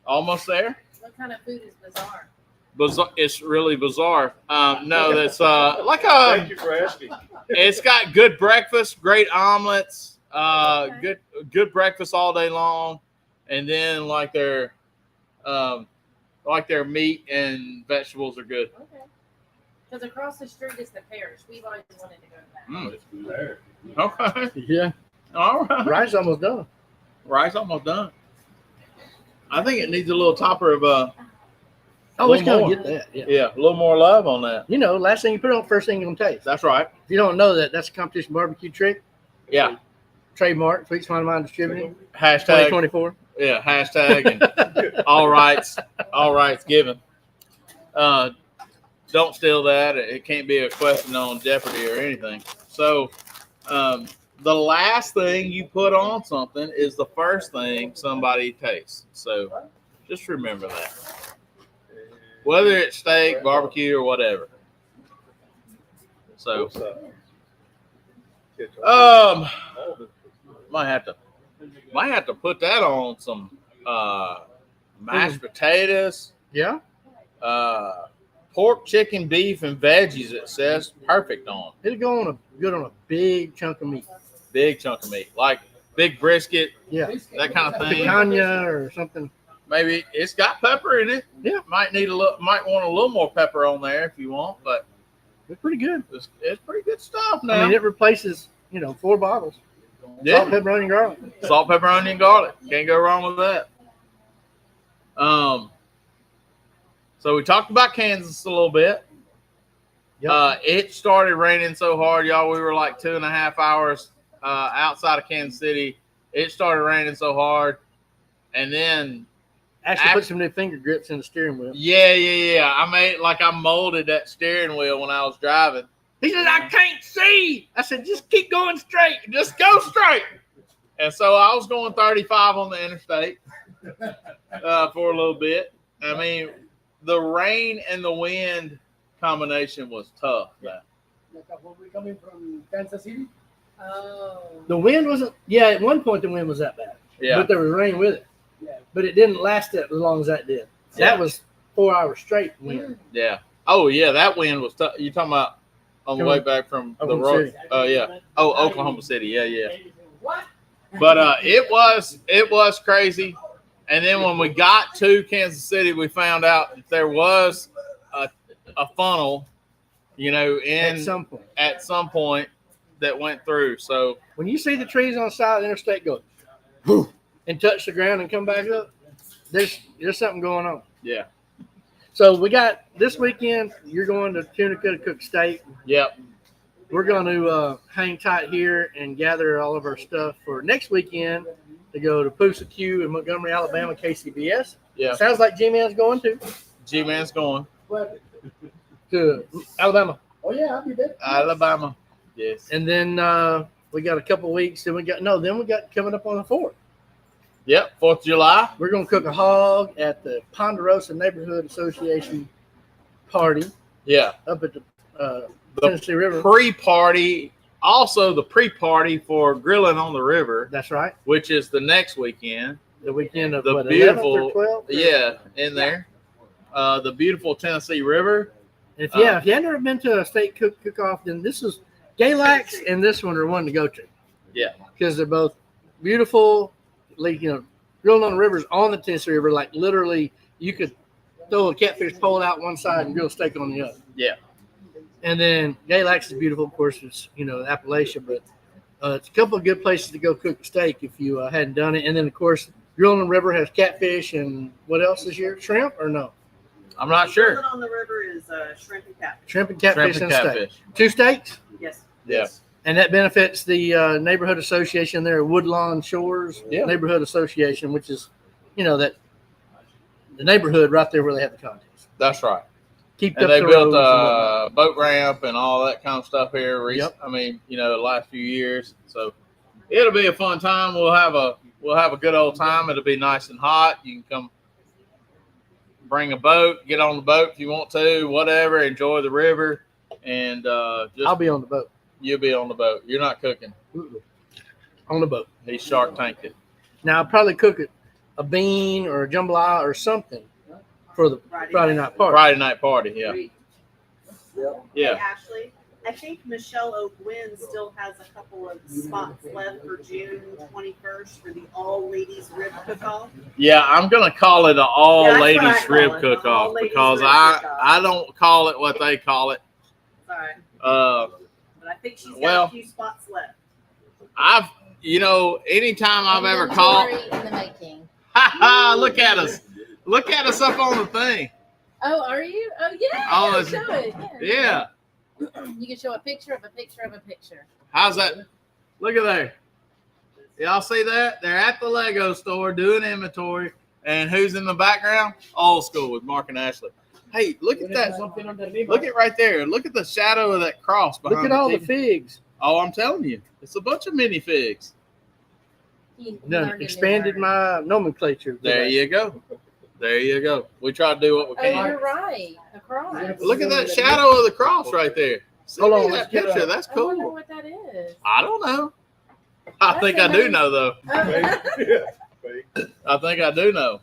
Almost there? what kind of food is bizarre? Bizarre. It's really bizarre. No, that's like Thank you for asking. it's got good breakfast, great omelets, good breakfast all day long, and then like their meat and vegetables are good. Okay. Because across the street is the parish. We've always wanted to go to that. Mm. It's there. Okay. Yeah. All right. Rice almost done. Rice almost done. I think it needs a little topper of Oh, it's little gonna more. get that. Yeah. yeah, a little more love on that. You know, last thing you put on, first thing you're gonna taste. That's right. If you don't know that, that's a competition barbecue trick. Yeah. Trademark, Sweet Smile Mind Distributing, Hashtag. 2024. Yeah. Hashtag and all rights given. Don't steal that. It can't be a question on Jeopardy or anything. So, the last thing you put on something is the first thing somebody tastes. So, just remember that. Whether it's steak, barbecue, or whatever. So, might have to put that on some mashed potatoes. Yeah. Pork, chicken, beef, and veggies. It says perfect on It'll go on good on a big chunk of meat. big chunk of meat, like big brisket, Yeah. that kind of thing. Picanha or something. Maybe it's got pepper in it. Yeah. Might want a little more pepper on there if you want, but It's pretty good. it's pretty good stuff now. I mean, it replaces, 4 bottles. yeah. Salt, pepper, onion, garlic. Salt, pepper, onion, garlic. Can't go wrong with that. So we talked about Kansas a little bit. Yep. It started raining so hard, y'all. We were like 2.5 hours outside of Kansas City. It started raining so hard, and then Actually, put some new finger grips in the steering wheel. yeah. I molded that steering wheel when I was driving. He said, "I can't see." I said, "Just keep going straight. Just go straight." And so I was going 35 on the interstate for a little bit. I mean, the rain and the wind combination was tough. Man. Like when we coming from Kansas City. Oh. The wind wasn't, at one point the wind was that bad. Yeah. But there was rain with it. Yeah. But it didn't last as long as that did. Yeah. That was 4 hours straight wind. Yeah. Oh, yeah. That wind was tough. You talking about on the way back from the Oklahoma road? City. Oh, yeah. Oh, Oklahoma City. Yeah. What? But it was crazy. And then when we got to Kansas City, we found out that there was a funnel, At some point. that went through. So When you see the trees on the side of the interstate go whoo, and touch the ground and come back up, there's something going on. yeah. So we got this weekend, you're going to Tunica to cook steak. Yep. We're going to hang tight here and gather all of our stuff for next weekend to go to Poosa Q in Montgomery, Alabama, KCBS. Yeah. Sounds like G-Man's going G-Man's going. What? to Alabama. Oh yeah, I'll be there. Alabama. Yes. And then we got a couple weeks. Then we got coming up on the 4th. Yep. 4th of July. We're going to cook a hog at the Ponderosa Neighborhood Association party Yeah, up at the the Tennessee River. pre-party, also the pre-party for grilling on the river, That's right. which is the next weekend. The weekend of The what, 11th beautiful, or 12th? yeah, in there. The beautiful Tennessee River. If you have never been to a state cook-off, then this is Galax and this one are one to go to. Yeah. Because they're both beautiful, like, grilling on the rivers on the Tennessee River. Like literally, you could throw a catfish pole out one side and grill steak on the other. Yeah. And then Galax is beautiful, of course. It's Appalachia, but it's a couple of good places to go cook steak if you hadn't done it. And then of course, grilling on the river has catfish and what else this year? Shrimp or no? I'm not sure. Grilling on the river is shrimp and catfish. Shrimp and catfish Shrimp and and catfish. steak. 2 steaks. Yes. Yeah. And that benefits the neighborhood association there, Woodlawn Shores Neighborhood Association, which is, that the neighborhood right there where they have the contest. That's right. Keep And up they the built roads and a boat ramp and all that kind of stuff here. Yep. I mean, the last few years. So it'll be a fun time. We'll have a good old time. It'll be nice and hot. You can come bring a boat, get on the boat if you want to, whatever. Enjoy the river, and I'll be on the boat. You'll be on the boat. You're not cooking. On the boat. He's Shark Tanked it. Now I'll probably cook it a bean or a jambalaya or something for the Friday night party. Friday night party. Yeah. Hey, Yeah. Ashley, I think Michelle O'Gwynn still has a couple of spots left for June 21st for the all ladies rib cook-off. Yeah, I'm gonna call it an all Yeah, that's what I ladies call rib it, cook off all-ladies because rib I cook-off. don't call it what they call it. Sorry, Uh, but I think she's got well, a few spots left. I've anytime I've ever called, Inventory in the making. look at us up on the thing. Oh, are you? Oh, yeah. Oh, yeah, it's- show it. Yeah, You can show a picture of a picture of a picture. how's that? Look at there. Y'all see that? They're at the Lego store doing inventory, and who's in the background? Ole School with Mark and Ashley. Hey, look at that. Look at right there. Look at the shadow of that cross behind. Look at all the TV. figs. Oh, I'm telling you, it's a bunch of mini figs. You Done learned a new expanded word. my nomenclature. There you go. There you go. We try to do what we Oh, can. you're right. A cross. Look at that shadow of the cross right there. Hold on, Send me let's that get picture. a- That's I wonder cool. what that is. I don't know. I That's think I do amazing. know though. Oh. Yeah. Fake. I think I do know.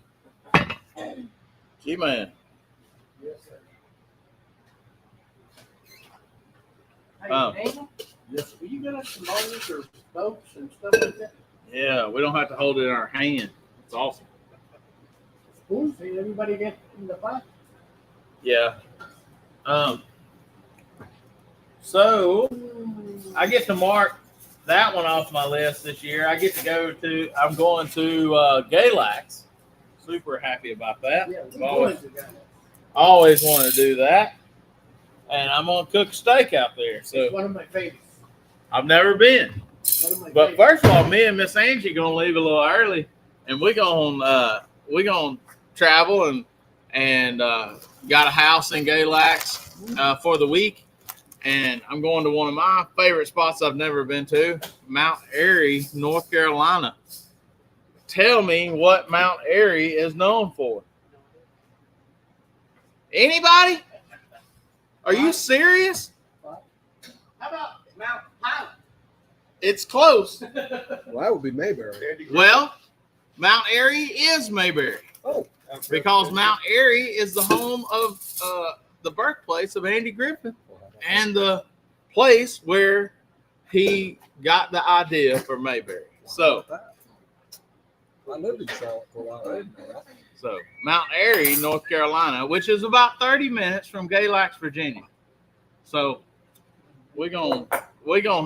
Gee man. Hey, Oh. Daniel, Yes. will you get us some bowls or boats and stuff like that? Yeah, we don't have to hold it in our hand. It's awesome. Spoons, did everybody get in the pot? Yeah. So I get to mark that one off my list this year. I'm going to Galax. Super happy about that. Yeah, I've always wanted to do that. And I'm gonna cook steak out there. So It's one of my favorites. I've never been. One of my But favorites. first of all, me and Miss Angie gonna leave a little early, and we gonna travel and got a house in Galax for the week, and I'm going to one of my favorite spots I've never been to, Mount Airy, North Carolina. Tell me what Mount Airy is known for. Anybody? Are you serious? How about Mount Pilot? It's close. Well, that would be Mayberry. Well, Mount Airy is Mayberry. Oh, Because Mount Airy is the home of the birthplace of Andy Griffith and the place where he got the idea for Mayberry. So I lived in Charlotte for a while. I didn't know that. Mount Airy, North Carolina, which is about 30 minutes from Galax, Virginia. So we're gonna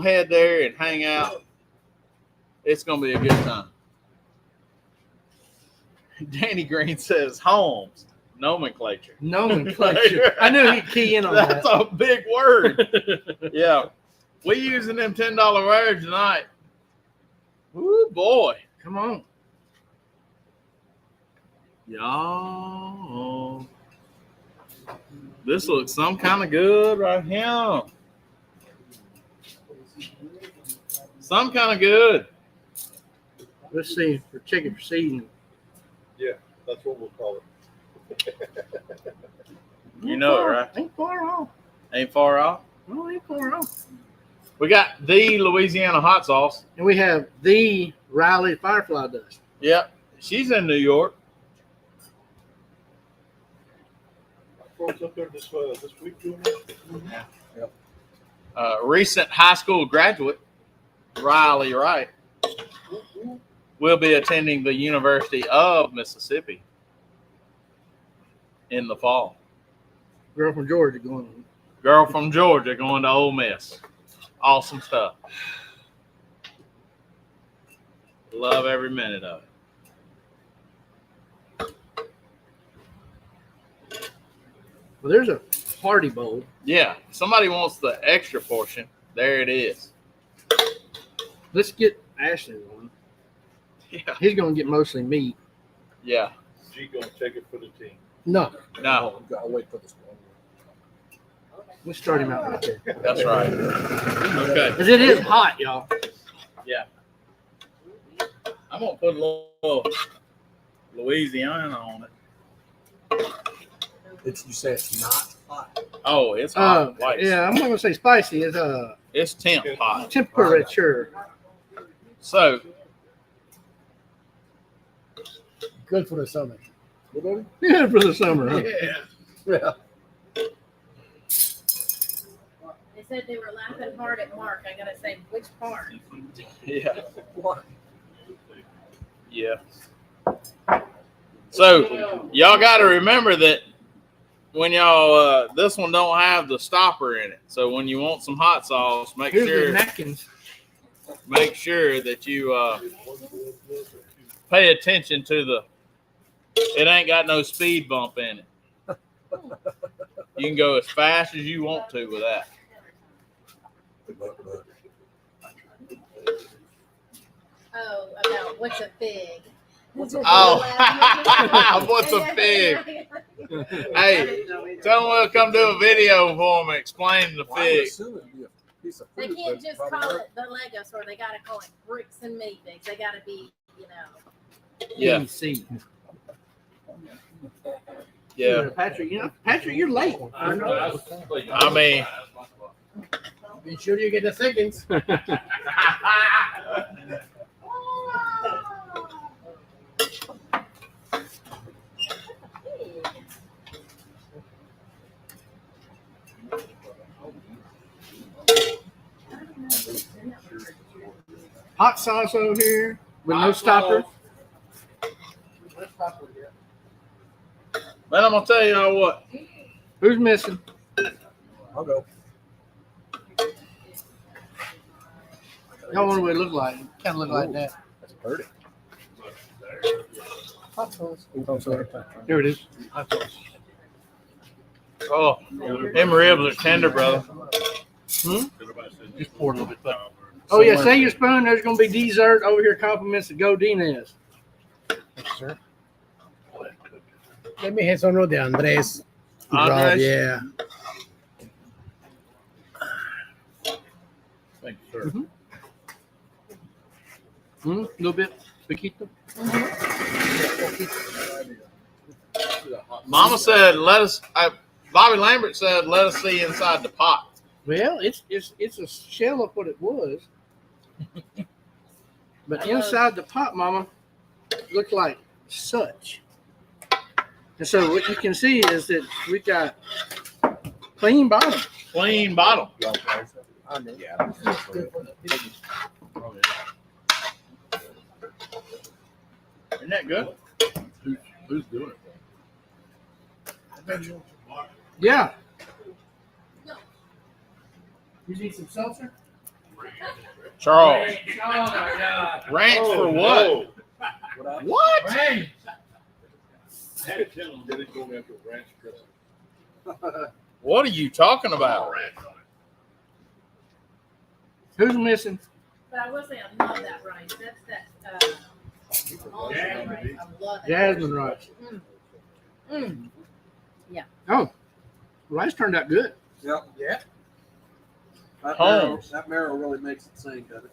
head there and hang out. It's gonna be a good time. Danny Green says Holmes nomenclature. Nomenclature. I knew he'd key in on That's that. a big word. Yeah. We using them $10 words tonight. Woo boy. Come on. Y'all. This looks some kind of good right here. Some kind of good. Let's see for chicken for seasoning. That's what we'll call it. You know it, right? Ain't far off. Ain't far off. No, ain't far off. We got the Louisiana hot sauce. And we have the Riley Firefly Dust. Yep. She's in New York. Folks up there this week doing that? Recent high school graduate, Riley Wright, will be attending the University of Mississippi in the fall. Girl from Georgia going. Girl from Georgia going to Ole Miss. Awesome stuff. Love every minute of it. Well, there's a party bowl. Yeah. If somebody wants the extra portion, there it is. Let's get Ashley one. Yeah. He's going to get mostly meat. Yeah. G gonna take it for the team. No, No, Gotta wait for this one. let's start him out right there. that's right. Okay. Because it is hot, y'all. Yeah. I'm going to put a little Louisiana on it. You say it's not hot. Oh, it's hot. Like, Yeah, I'm not going to say spicy. It's It's temp hot. temperature. So, Good for the summer. Yeah, for the summer. Huh? Yeah. They said they were laughing hard at Mark. I gotta say, which part? yeah. What? Yeah. So, y'all got to remember that when y'all, this one don't have the stopper in it. So, when you want some hot sauce, make Here's the sure napkins. that you pay attention to it ain't got no speed bump in it. You can go as fast as you want to with that. Oh, about what's a fig? Oh, what's a fig? Hey, tell them we'll come do a video for them explaining the Well, I would fig. assume it'd be a piece of They fruit, can't but just probably call not. it the Lego store. They gotta call it bricks and minifigs. They gotta be, Yeah, See. yeah. Patrick, Patrick, you're late. I know. I mean, Be sure you get the seconds. Hot sauce over here with no stopper. man, I'm gonna tell y'all what. Who's missing? I'll go. Y'all wonder what it look like. Kind of look like that. That's pretty. Hot sauce. Oh, sorry. Here it is. Oh, them ribs are tender, brother. Just pour a little bit. Oh yeah, say your spoon. There's gonna be dessert over here. Compliments of Godinez. Sir. Let me have some of the Andres. Andres? Yeah. Thank you, sir. A little bit. Piquito. Mama said, "Let us." Bobby Lambert said, "Let us see inside the pot." Well, it's a shell of what it was, but inside the pot, Mama, looked like such. And so what you can see is that we got clean bottom. Clean bottle. Isn't that good? Who's doing it? Yeah. You need some seltzer? Charles, Oh my God. ranch for what? What? Ranch. I had to tell him that it's going after ranch dressing. What are you talking about? Who's missing? but I will say I love that rice. That's that, Jasmine rice. I love it. Jasmine rice. Mm. Oh, rice turned out good. Yep. Yeah. That marrow really makes it sing, doesn't it?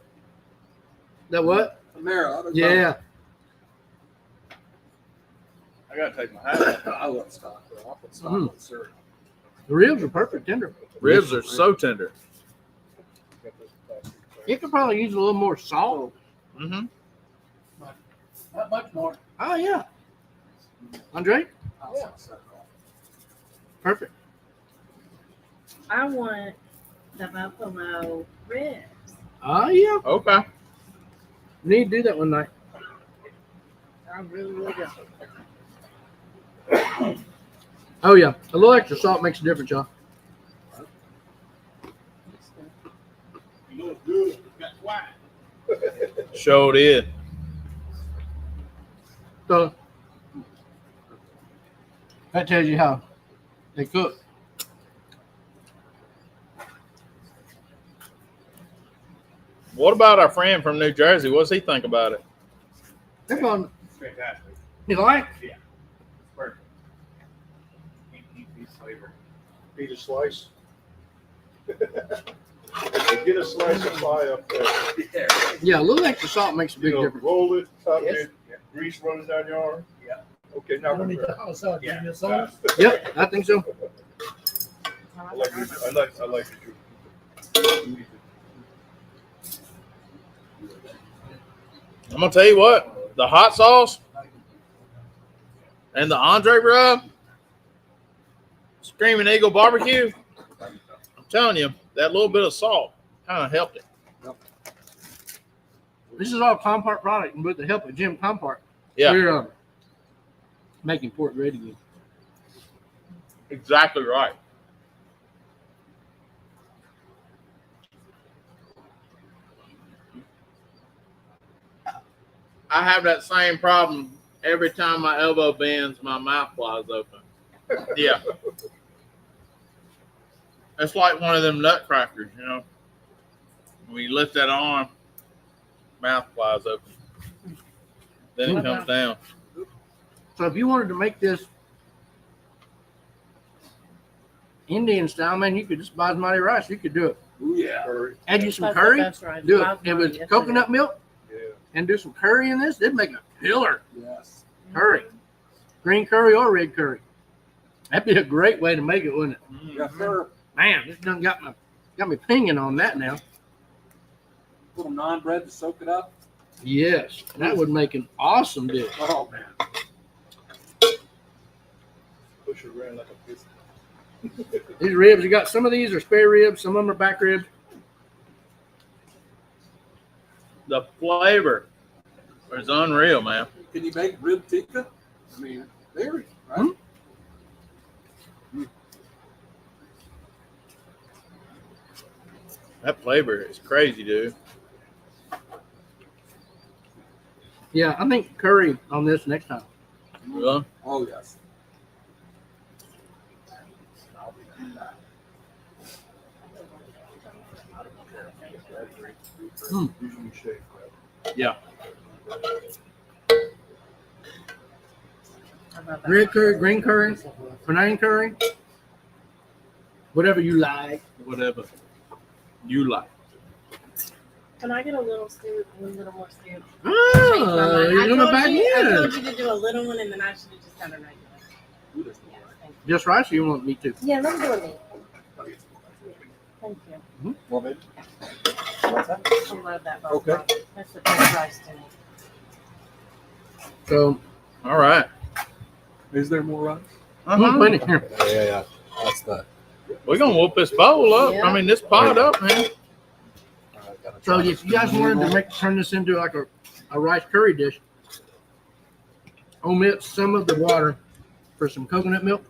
That what? The marrow. Yeah. I gotta take my hat off. I love stock. I'll put stock Mhm. on syrup. The ribs are perfect tender. Ribs are so tender. You could probably use a little more salt. Mm-hmm. Not much more. Oh yeah. Andre? Yeah. Perfect. I want the buffalo ribs. Oh yeah. Okay. We need to do that one night. I really, really do. Oh yeah. A little extra salt makes a difference, y'all. You know it's good. It's got white. Sure did. So that tells you how they cook. What about our friend from New Jersey? What's he think about it? They're going, Fantastic. you like? It's perfect. He's flavor. Need a slice? Get a slice of pie up there. Yeah, a little extra salt makes a big You know, difference. roll it, top Yes. it, grease running down your arm. Yeah. Okay, I now don't we're need the hot sauce. Give me a sauce. Yep, I think so. I like it too. I'm gonna tell you what, the hot sauce and the Andre rub, Screaming Eagle barbecue. I'm telling you, that little bit of salt kind of helped it. This is all Compart product, and with the help of Jim Compart, Yeah, we're making pork great again. exactly right. I have that same problem every time my elbow bends, my mouth flies open. Yeah. It's like one of them nutcrackers, you know. When you lift that arm, mouth flies open. Then it comes down. So if you wanted to make this Indian style, man, you could just basmati rice. You could do it. Ooh, yeah. Curry. Add you some That's curry. the best rice. Do it. Basmati, It was yes, coconut milk Yeah. and do some curry in this. It'd make a killer Yes. curry. Green curry or red curry. That'd be a great way to make it, wouldn't it? Yes, sir. Man, this done got me pinging on that now. Little naan bread to soak it up. Yes, that would make an awesome dish. Oh man. Push it around like a biscuit. These ribs, you got some of these are spare ribs, some of them are back ribs. The flavor is unreal, man. Can you make rib tikka? I mean, very right. That flavor is crazy, dude. Yeah, I think curry on this next time. Really? Oh yes. Usually shake. Yeah. How about that? Red curry, green curry, Penang curry, whatever you like. Whatever you like. Can I get a little scoop, a little more scoop? Oh, you're gonna back I in. told you to do a little one, and then I should have just done a regular. Yeah, thank you. Just rice, or you want me to? Yeah, let me do it. Thank you. Well, maybe. What's that? I love that both. Okay. That's the best rice to me. So, All right. Is there more rice? plenty here. Yeah. That's the. We're gonna whoop this bowl up. Yeah. I mean, this pot up, man. So if you guys wanted to turn this into like a rice curry dish, omit some of the water for some coconut milk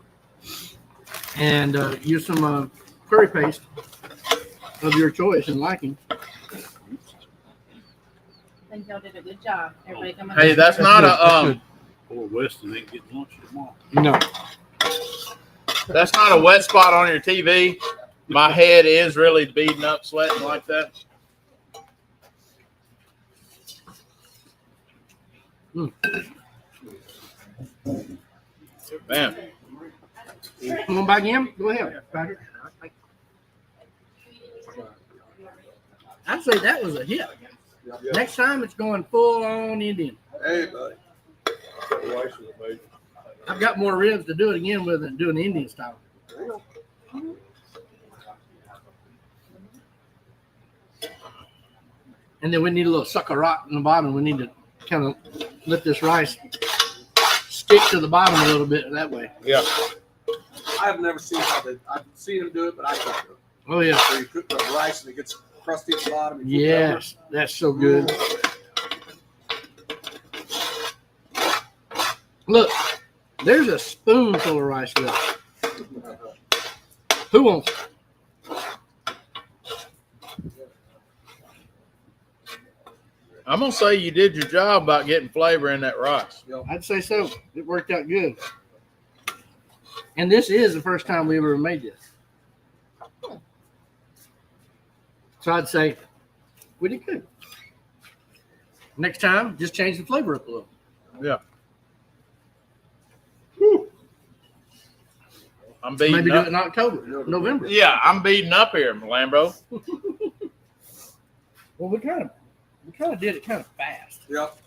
and use some curry paste of your choice and liking. I think y'all did a good job. Everybody come on. Hey, that's not a Poor Weston ain't getting lunch tomorrow. No. that's not a wet spot on your TV. My head is really beating up, sweating like that. Man, Come on back in. Go ahead, Patrick. I'd say that was a hit. Next time it's going full on Indian. Hey, buddy. The rice was amazing. I've got more ribs to do it again with than doing the Indian style. And then we need a little sucker rock in the bottom. We need to kind of let this rice stick to the bottom a little bit that way. Yeah. I've never seen how they. I've seen them do it, but I can't do it. Oh yeah. So you cook the rice and it gets crusty at the bottom. And you flip it over. Yes, that's so good. Look, there's a spoonful of rice left. Who wants it? I'm gonna say you did your job about getting flavor in that rice. I'd say so. It worked out good. And this is the first time we ever made this. So I'd say we did good. Next time, just change the flavor up a little. Yeah. I'm beating Maybe do up. it in October, November. Yeah, I'm beating up here, Lambro. Well, we kind of did it kind of fast. Yep.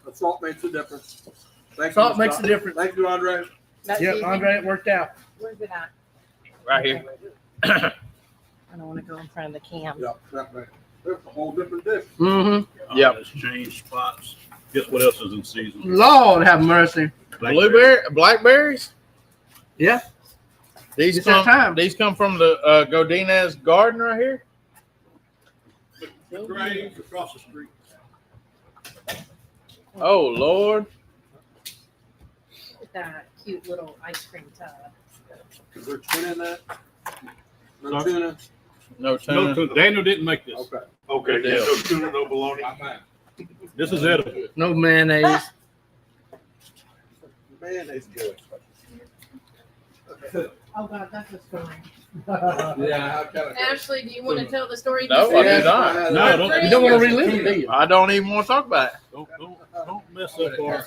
The salt makes a difference. Thank Salt you, makes a Scott. difference. Thank you, Andre. That's Yep, easy. Andre, it worked out. Where's it at? Right here. I don't want to go in front of the cam. Yep, that makes. There's a whole different dish. Mm-hmm. Yep. Let's change spots. Guess what else is in season? Lord have mercy. Blackberries. Yeah. These It's that time. These come from the Godinez garden right here. The graves across the street. Oh Lord. That cute little ice cream tub. Is there tuna in that? No Sorry? tuna? No tuna. No tuna. Daniel didn't make this. Okay. Okay. Good deal. No tuna, no bologna. This is edible. No mayonnaise. Mayonnaise good. Oh God, that's a story. Yeah, I kind of. Ashley, do you want to tell the story? No, I do not. No, don't. You don't want to relive it, do you? I don't even want to talk about it. Don't mess up our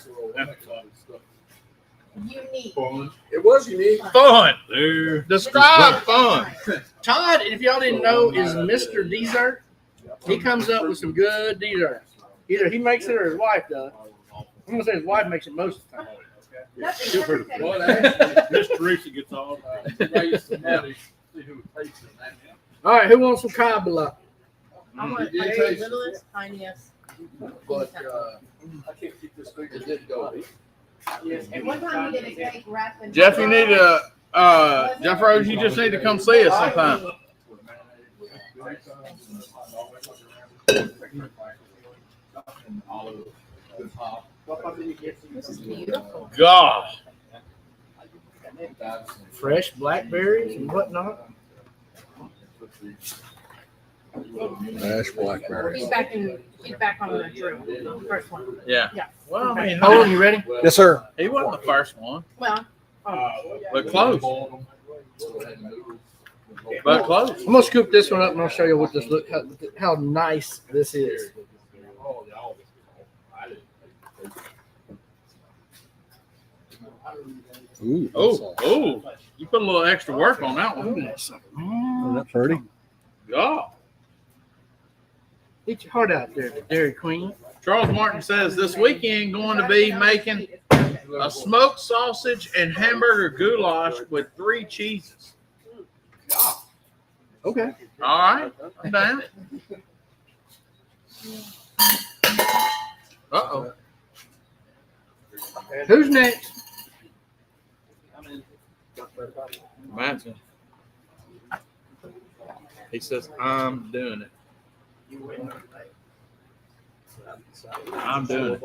Unique. It was unique. Fun. there. Describe fun. Todd, if y'all didn't know, is Mr. Dessert. He comes up with some good desserts. Either he makes it or his wife does. I'm gonna say his wife makes it most of the time. She'll pretty Well, good. actually, Miss Teresa gets all. raise some money, see who takes it. All right, who wants some kabbalah? I want You the did very taste- littlest, tiniest. But I can't keep this thing. It did go. And one time we did a cake wrapping. Jeff, you need to Jeff Rose, you just need to come see us sometime. This is beautiful. God. Fresh blackberries and whatnot. Mashed blackberries. He's back on the drill. First one. Yeah. Yeah. Well, I mean, Hold on, you ready? Yes, sir. he wasn't the first one, Well, but close. But close. I'm gonna scoop this one up and I'll show you what this look how nice this is. Ooh, Oh, you put a little extra work on that one. Isn't that pretty? God. Eat your heart out there, Dairy Queen. Charles Martin says this weekend going to be making a smoked sausage and hamburger goulash with 3 cheeses. Okay. All right, I'm down. Uh-oh. Who's next? Imagine. He says, I'm doing it. I'm doing it.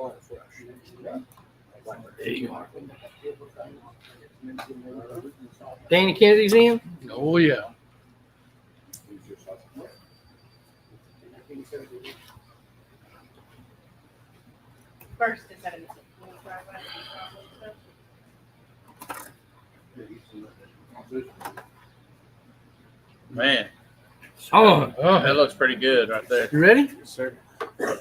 There you are. Danny Kennedy's in? Oh yeah. first is that Man, Oh, that looks pretty good right there. you ready? Sir, so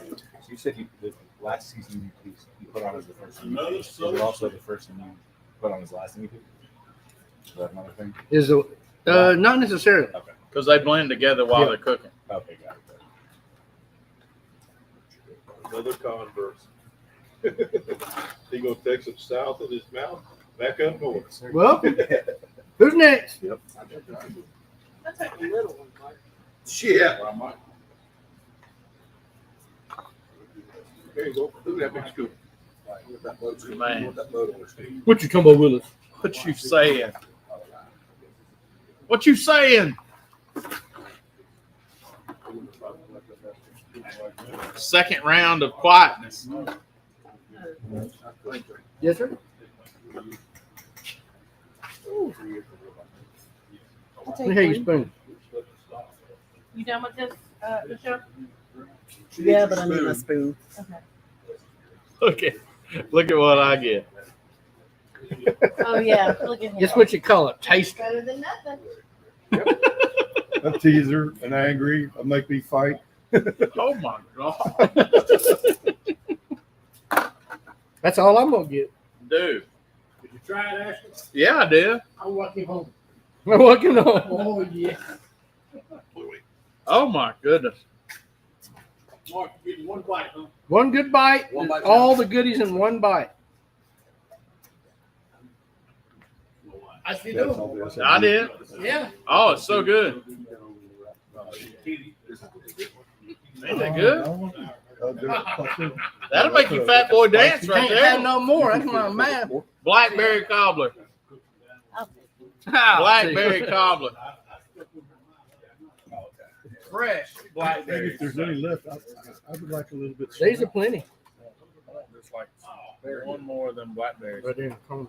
you said the last season you put on as the first one. Is it also the first one you put on as the last one you put? Is that another thing? Is the not necessarily. Okay. Because they blend together while they're cooking. Okay, got it. Another converse. He gonna text it south of his mouth, back up north. Well, Who's next? That's like a little one, Mark. Yeah. There you go. Look at that big scoop. Man. What you come up with us? What you saying? What you saying? Second round of quietness. Yes, sir. I'll Let take me have your one. spoon. You done with this, Michelle? Yeah, but I need my spoon. Okay. Look at what I get. Oh, yeah, look at him. Guess what you call it? Taste. Better than nothing. A teaser, an angry, a make me fight. Oh my God, That's all I'm gonna get. dude. Did you try it, Ashley? Yeah, I did. I'll walk you home. I'm walking on. Oh, yeah. Oh my goodness. Mark, you get one bite, huh? One good bite. One bite, All the goodies in one bite. I see you. I did. Yeah. Oh, it's so good. Ain't that good? That'll make you fat boy dance right Can't have there. no more. That's my man. Blackberry cobbler. Blackberry cobbler. Fresh blackberry. If there's any left, I would like a little bit. These are plenty. There's like one more than blackberries. Right there in the corner.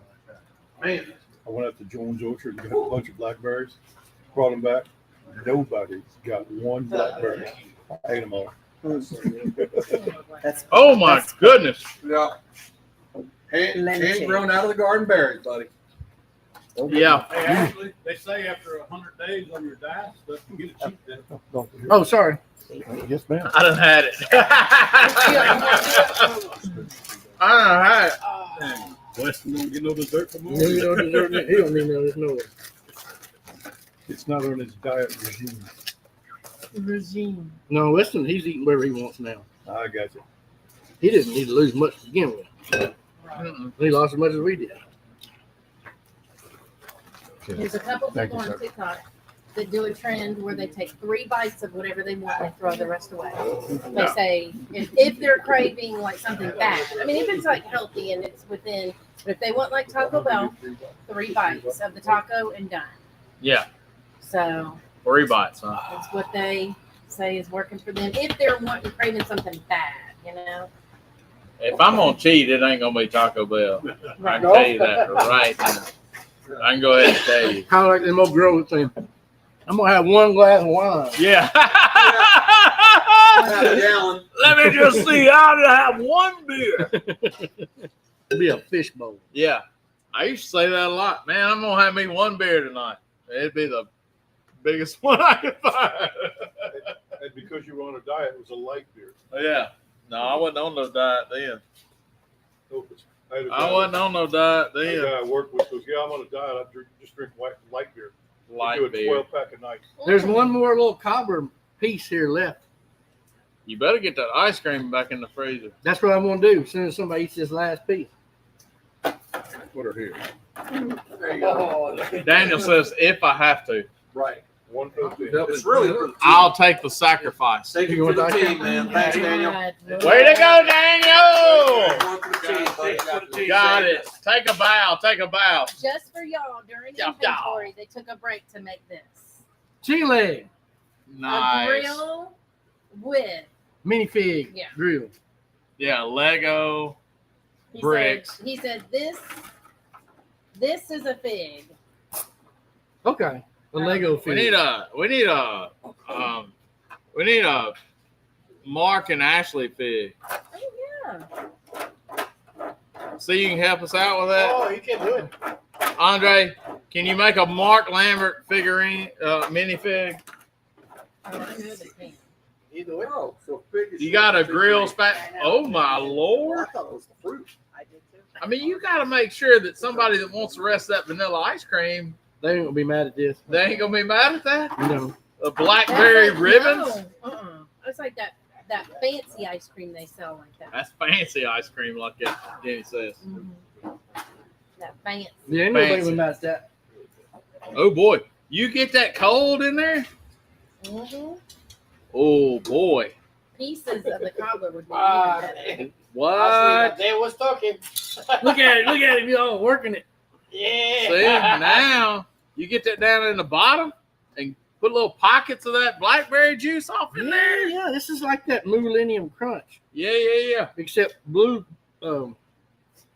Man, I went up to Jones Orchard and got a bunch of blackberries, brought them back. Nobody's got one blackberry. I ate them all. That's Oh my goodness. Yeah. Hand grown out of the garden berries, buddy. Yeah. Hey, actually, they say after 100 days on your diet, stuff you get it cheap then. Oh, sorry. Yes, ma'am. I done had it. I done had it. Weston don't get no dessert from He don't deserve it. He don't need no this no. It's not on his diet regime. Regime. No, listen, he's eating whatever he wants now. I got you. He didn't need to lose much to begin with. Mm-mm. He lost as much as we did. There's a couple Thank people you, on sir. TikTok that do a trend where they take 3 bites of whatever they want and they throw the rest away. They say if they're craving like something bad, I mean, if it's like healthy and it's within, but if they want like Taco Bell, 3 bites of the taco and done. Yeah. So 3 bites, huh? that's what they say is working for them if they're wanting craving something bad, you know. If I'm gonna cheat, it ain't gonna be Taco Bell. I can tell you that right now. I can go ahead and tell you. Kind of like them old girls saying, I'm going to have 1 glass of wine. Yeah. Gallon. Let me just see how to have 1 beer. It'll be a fish bowl. Yeah. I used to say that a lot. Man, I'm gonna have me 1 beer tonight. It'd be the biggest one I could find. And because you were on a diet, it was a light beer. Yeah. No, I wasn't on no diet then. I had a I guy- wasn't on no diet a then. guy I worked with goes, yeah, I'm on a diet. I just drink light beer. I do Light a beer. 12 pack a night. There's one more little cobbler piece here left. You better get that ice cream back in the freezer. That's what I'm going to do as soon as somebody eats this last piece. Put her here. There you go. Daniel says, if I have to, Right. 115. It's really for the team. I'll take the sacrifice. Thank you for the team, man. Thanks, Daniel. Way to go, Daniel! One for the team, buddy. Got it. Take a bow. Take a bow. Just for y'all during Yeah, inventory, they took a break to make this. Chicken leg, A Nice. grill with minifig, Yeah. grill. Yeah, Lego. he Bricks. Said, he said this is a fig. Okay. A Lego fig. We need a Mark and Ashley fig. Oh yeah. See, you can help us out with that. Oh, you can do it. Andre, can you make a Mark Lambert figurine, minifig? Either way. Oh, so big as You got a grill spot. Oh my I Lord! thought it was the fruit. I did too. I mean, you got to make sure that somebody that wants the rest of that vanilla ice cream, They ain't going to be mad at this. they ain't gonna be mad at that. No. The blackberry That's like- ribbons. No, It's like that fancy ice cream they sell like that. That's fancy ice cream, like Jenny says. Mhm. That fancy. Yeah, ain't nobody Fancy. was mad at that. Oh boy, you get that cold in there? Mhm. Oh boy, Pieces of the cobbler would be Ah, even better. what? They was talking. Look at him, y'all working it. Yeah. See, now you get that down in the bottom and put little pockets of that blackberry juice off in there. Yeah, this is like that Millennium Crunch, Yeah. except blue. Well,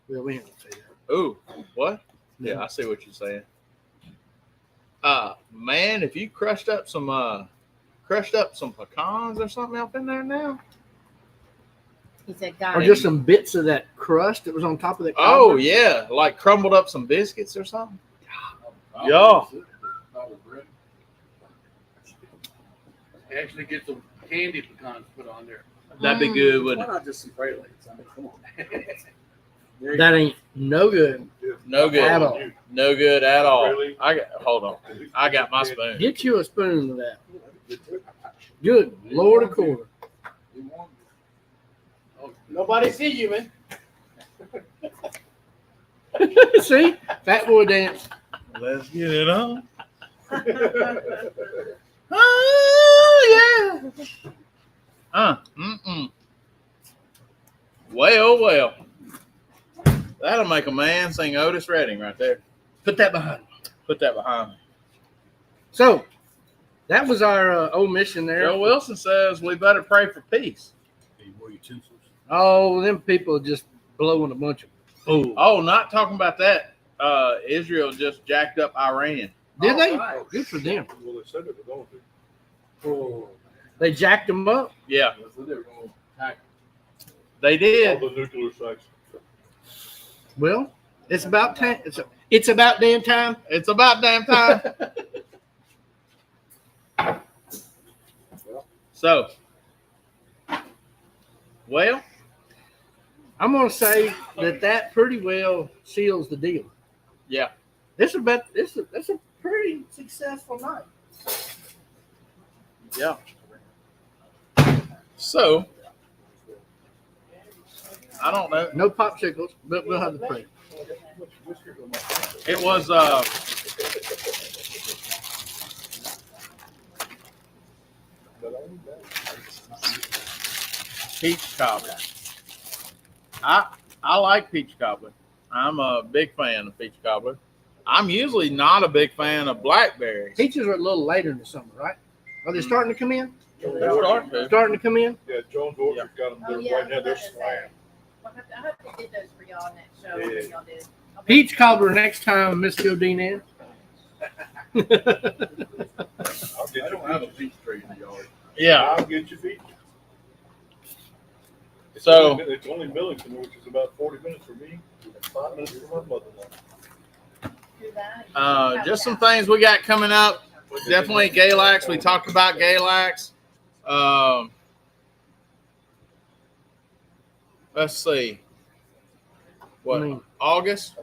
we ain't gonna say that. Ooh, what? Yeah, I see what you're saying. Man, if you crushed up some pecans or something up in there now. He said, Or "Got just it." some bits of that crust that was on top of that. Oh cobbler. yeah, like crumbled up some biscuits or something. Yeah. Actually, get some candy pecans put on there. That'd be good, Why wouldn't it? not just some pralines? I mean, come on. That ain't no good. No good At all. No good at all. Really? Hold on. I got my spoon. Get you a spoon of that. Good Lord of quarter. Nobody see you, man. See? Fat boy dance. Let's get it on. Oh yeah. Well. That'll make a man sing Otis Redding right there. Put that behind me. Put that behind me. So, that was our omission there. Joe Wilson says we better pray for peace. Need more utensils. Oh, them people are just blowing a bunch of food. Oh, not talking about that. Israel just jacked up Iran. Did they? right. Good for them. Well, they said they were going to. Oh, They jacked them up. Yeah, so they were going to attack. they All did. the nuclear sites. Well, it's about time. It's about damn time. It's about damn time. So, well, I'm gonna say that pretty well seals the deal. yeah. That's a pretty successful night. Yeah. So, I don't know. No popsicles, but we'll have the pray. It was peach cobbler. I like peach cobbler. I'm a big fan of peach cobbler. I'm usually not a big fan of blackberries. Peaches are a little later in the summer, right? Are they starting to come in? They're starting to. Starting to come in? Yeah, Jones Orchard got them there right now. They're slammed. I hope they did those for y'all next show. When y'all did. Peach cobbler next time, Miss Jodine in. I'll get I you don't have a peach tree in the yard. Yeah. I'll get you feet. So- It's only Millington, which is about 40 minutes for me, 5 minutes for my mother-in-law. Just some things we got coming up. Definitely Galax. We talked about Galax. Let's see. What? I mean, August?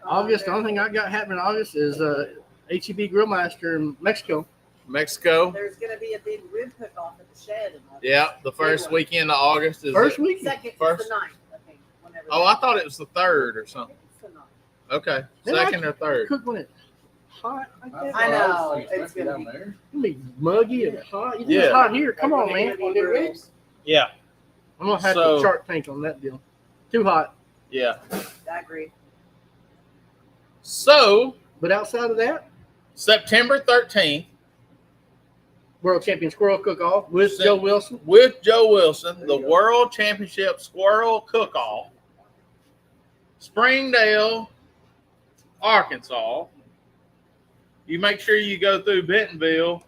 August, the only thing I got happening in August is HEB Grillmaster in Mexico. Mexico. There's gonna be a big rib cook off at the shed. Yeah, the first weekend of August is First it? week? Second, First? it's the ninth, I think. Whenever Oh, I thought it was the third or something. It's the ninth. Okay, Then second or third. Cook when it's hot like that. I know. It's It's gonna down be- there. It's gonna be muggy and hot. You think Yeah. it's hot here? Come on, man. Yeah, I'm gonna have So- to Shark Tank on that deal. Too hot. yeah. I agree. So But outside of that, September 13th World Champion Squirrel Cook Off with Sep- Joe Wilson. with Joe Wilson, the World Championship Squirrel Cook-Off, Springdale, Arkansas. You make sure you go through Bentonville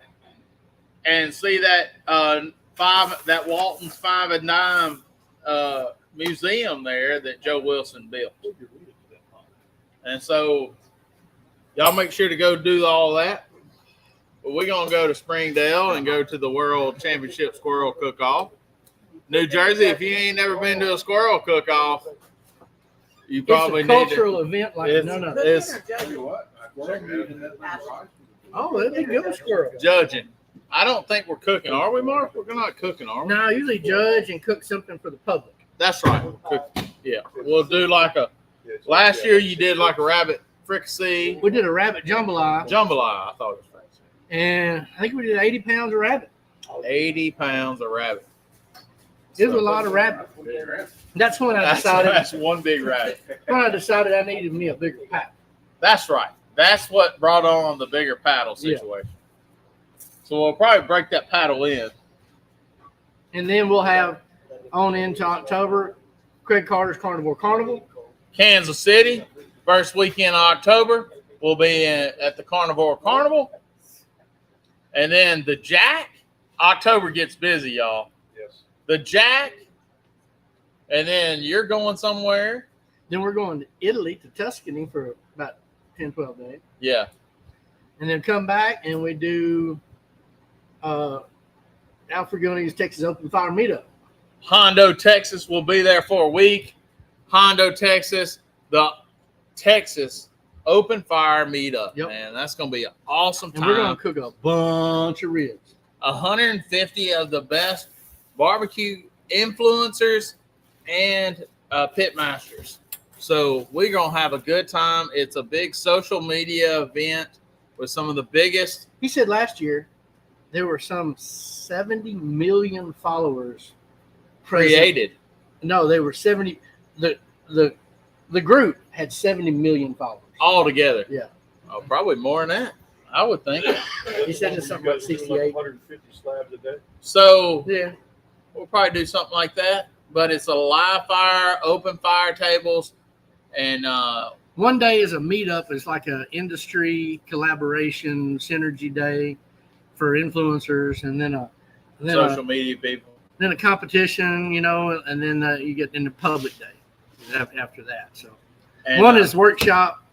and see that that Walton's 5 and 9 museum there that Joe Wilson built. And so y'all make sure to go do all that. But we're going to go to Springdale and go to the World Championship Squirrel Cook-Off. New Jersey, if you ain't never been to a squirrel cook-off, you probably It's a need to. cultural event like It's- none other. It's Tell you what, Oh, it'd be good squirrel. judging. I don't think we're cooking, are we, Mark? We're not cooking, are we? No, I usually judge and cook something for the public. That's right. Cook. Yeah, we'll do like a. Last year you did like a rabbit fricassee, We did a rabbit jambalaya, jambalaya. I thought it was fricassee. and I think we did 80 pounds of rabbit. 80 pounds of rabbit. It was a lot of rabbit. That's when I decided. That's one big rabbit. When I decided I needed me a bigger pack. That's right. That's what brought on the bigger paddle Yeah. situation. So we'll probably break that paddle in. And then we'll have on into October, Craig Carter's Carnivore Carnival. Kansas City, first weekend of October, we'll be at the Carnivore Carnival. And then the Jack, October gets busy, y'all. Yes. The Jack, and then you're going somewhere. Then we're going to Italy, to Tuscany for about 10, 12 days. Yeah. And then come back and we do Alfregone's Texas Open Fire Meetup. Hondo, Texas will be there for a week. Hondo, Texas, the Texas Open Fire Meetup. Yep. Man, that's going to be an awesome And we're going time. to cook a bunch of ribs. 150 of the best barbecue influencers and pit masters. So we're going to have a good time. It's a big social media event with some of the biggest. He said last year there were some 70 million followers present. Created. No, they were 70. The group had 70 million followers. All together. Yeah. Oh, probably more than that, I would think. He said it's something like 68. 150 slabs a day. So Yeah. we'll probably do something like that. But it's a live fire, open fire tables, and One day is a meetup. It's like an industry collaboration synergy day for influencers, and then social media people. then a competition, you know, and then you get into public day after that. So And, one is workshop,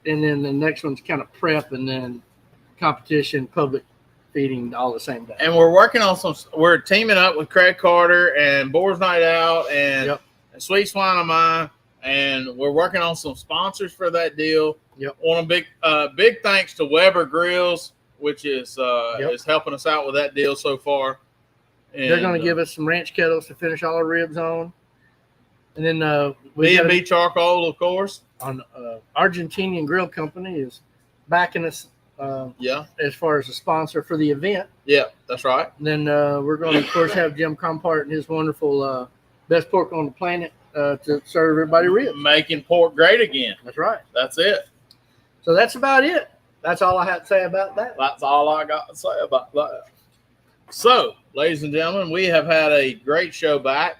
and then the next one's kind of prep, and then competition, public feeding, all the same day. and we're working on some. We're teaming up with Craig Carter and Boar's Night Out and Yep. Sweet Swine of Mine, and we're working on some sponsors for that deal. Yep. On a big thanks to Weber Grills, which is is helping us out with that deal so far. And, They're going to give us some ranch kettles to finish all our ribs on, and then we got B&B charcoal, of course. on Argentinian Grill Company is backing us Yeah, as far as a sponsor for the event. yeah, that's right. And then we're going to, of course, have Jim Compart and his wonderful best pork on the planet to serve everybody ribs. Making pork great again. That's right. That's it. So that's about it. That's all I have to say about that. That's all I got to say about that. So, ladies and gentlemen, we have had a great show back,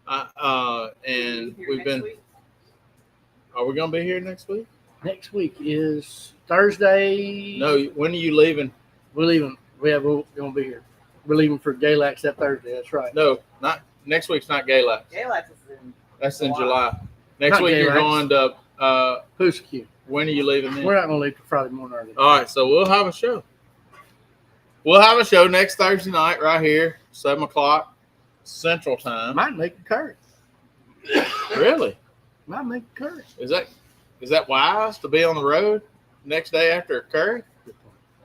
and Here we've next been. week. Are we gonna be here next week? Next week is Thursday. No. When are you leaving? We're leaving. We're going to be here. We're leaving for Galax that Thursday. That's right. No, not next week's. Not Galax. Galax is in That's in July. Next Not week you're Galax. going to. Puscu. When are you leaving then? We're not going to leave till Friday morning early. All right, so we'll have a show. We'll have a show next Thursday night right here, 7:00 Central Time. Might make a curry. Really? Might make a curry. Is that wise to be on the road next day after a curry?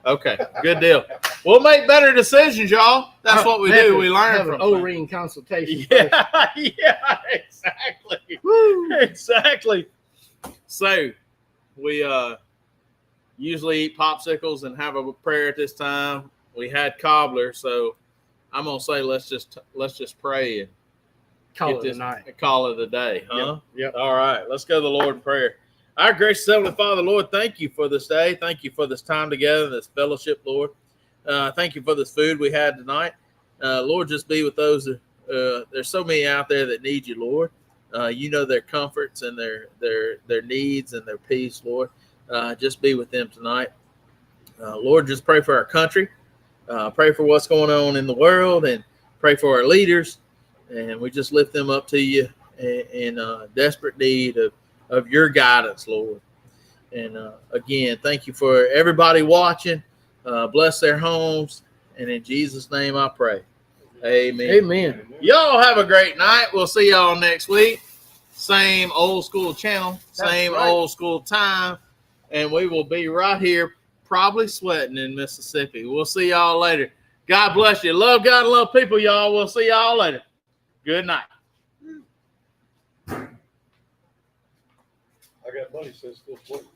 Okay, good deal. We'll make better decisions, y'all. That's what we do. We learn have from an things. O-ring consultation. Yeah, yeah, exactly. Woo. Exactly. So we usually eat popsicles and have a prayer at this time. We had cobbler, so I'm gonna say let's just pray and Call get it this a night. call it a day, huh? Yep. All right, let's go to the Lord in prayer. Our gracious Heavenly Father, Lord, thank you for this day. Thank you for this time together, this fellowship, Lord. Thank you for this food we had tonight. Lord, just be with those. There's so many out there that need you, Lord. You know their comforts and their needs and their peace, Lord. Just be with them tonight. Lord, just pray for our country. Pray for what's going on in the world and pray for our leaders. And we just lift them up to you in desperate need of your guidance, Lord. And again, thank you for everybody watching. Bless their homes. And in Jesus' name I pray. Amen. Amen. Y'all have a great night. We'll see y'all next week. Same Old School channel, same right. Old School time. And we will be right here, probably sweating in Mississippi. We'll see y'all later. God bless you. Love God and love people, y'all. We'll see y'all later. Good night. I got money, says still floating.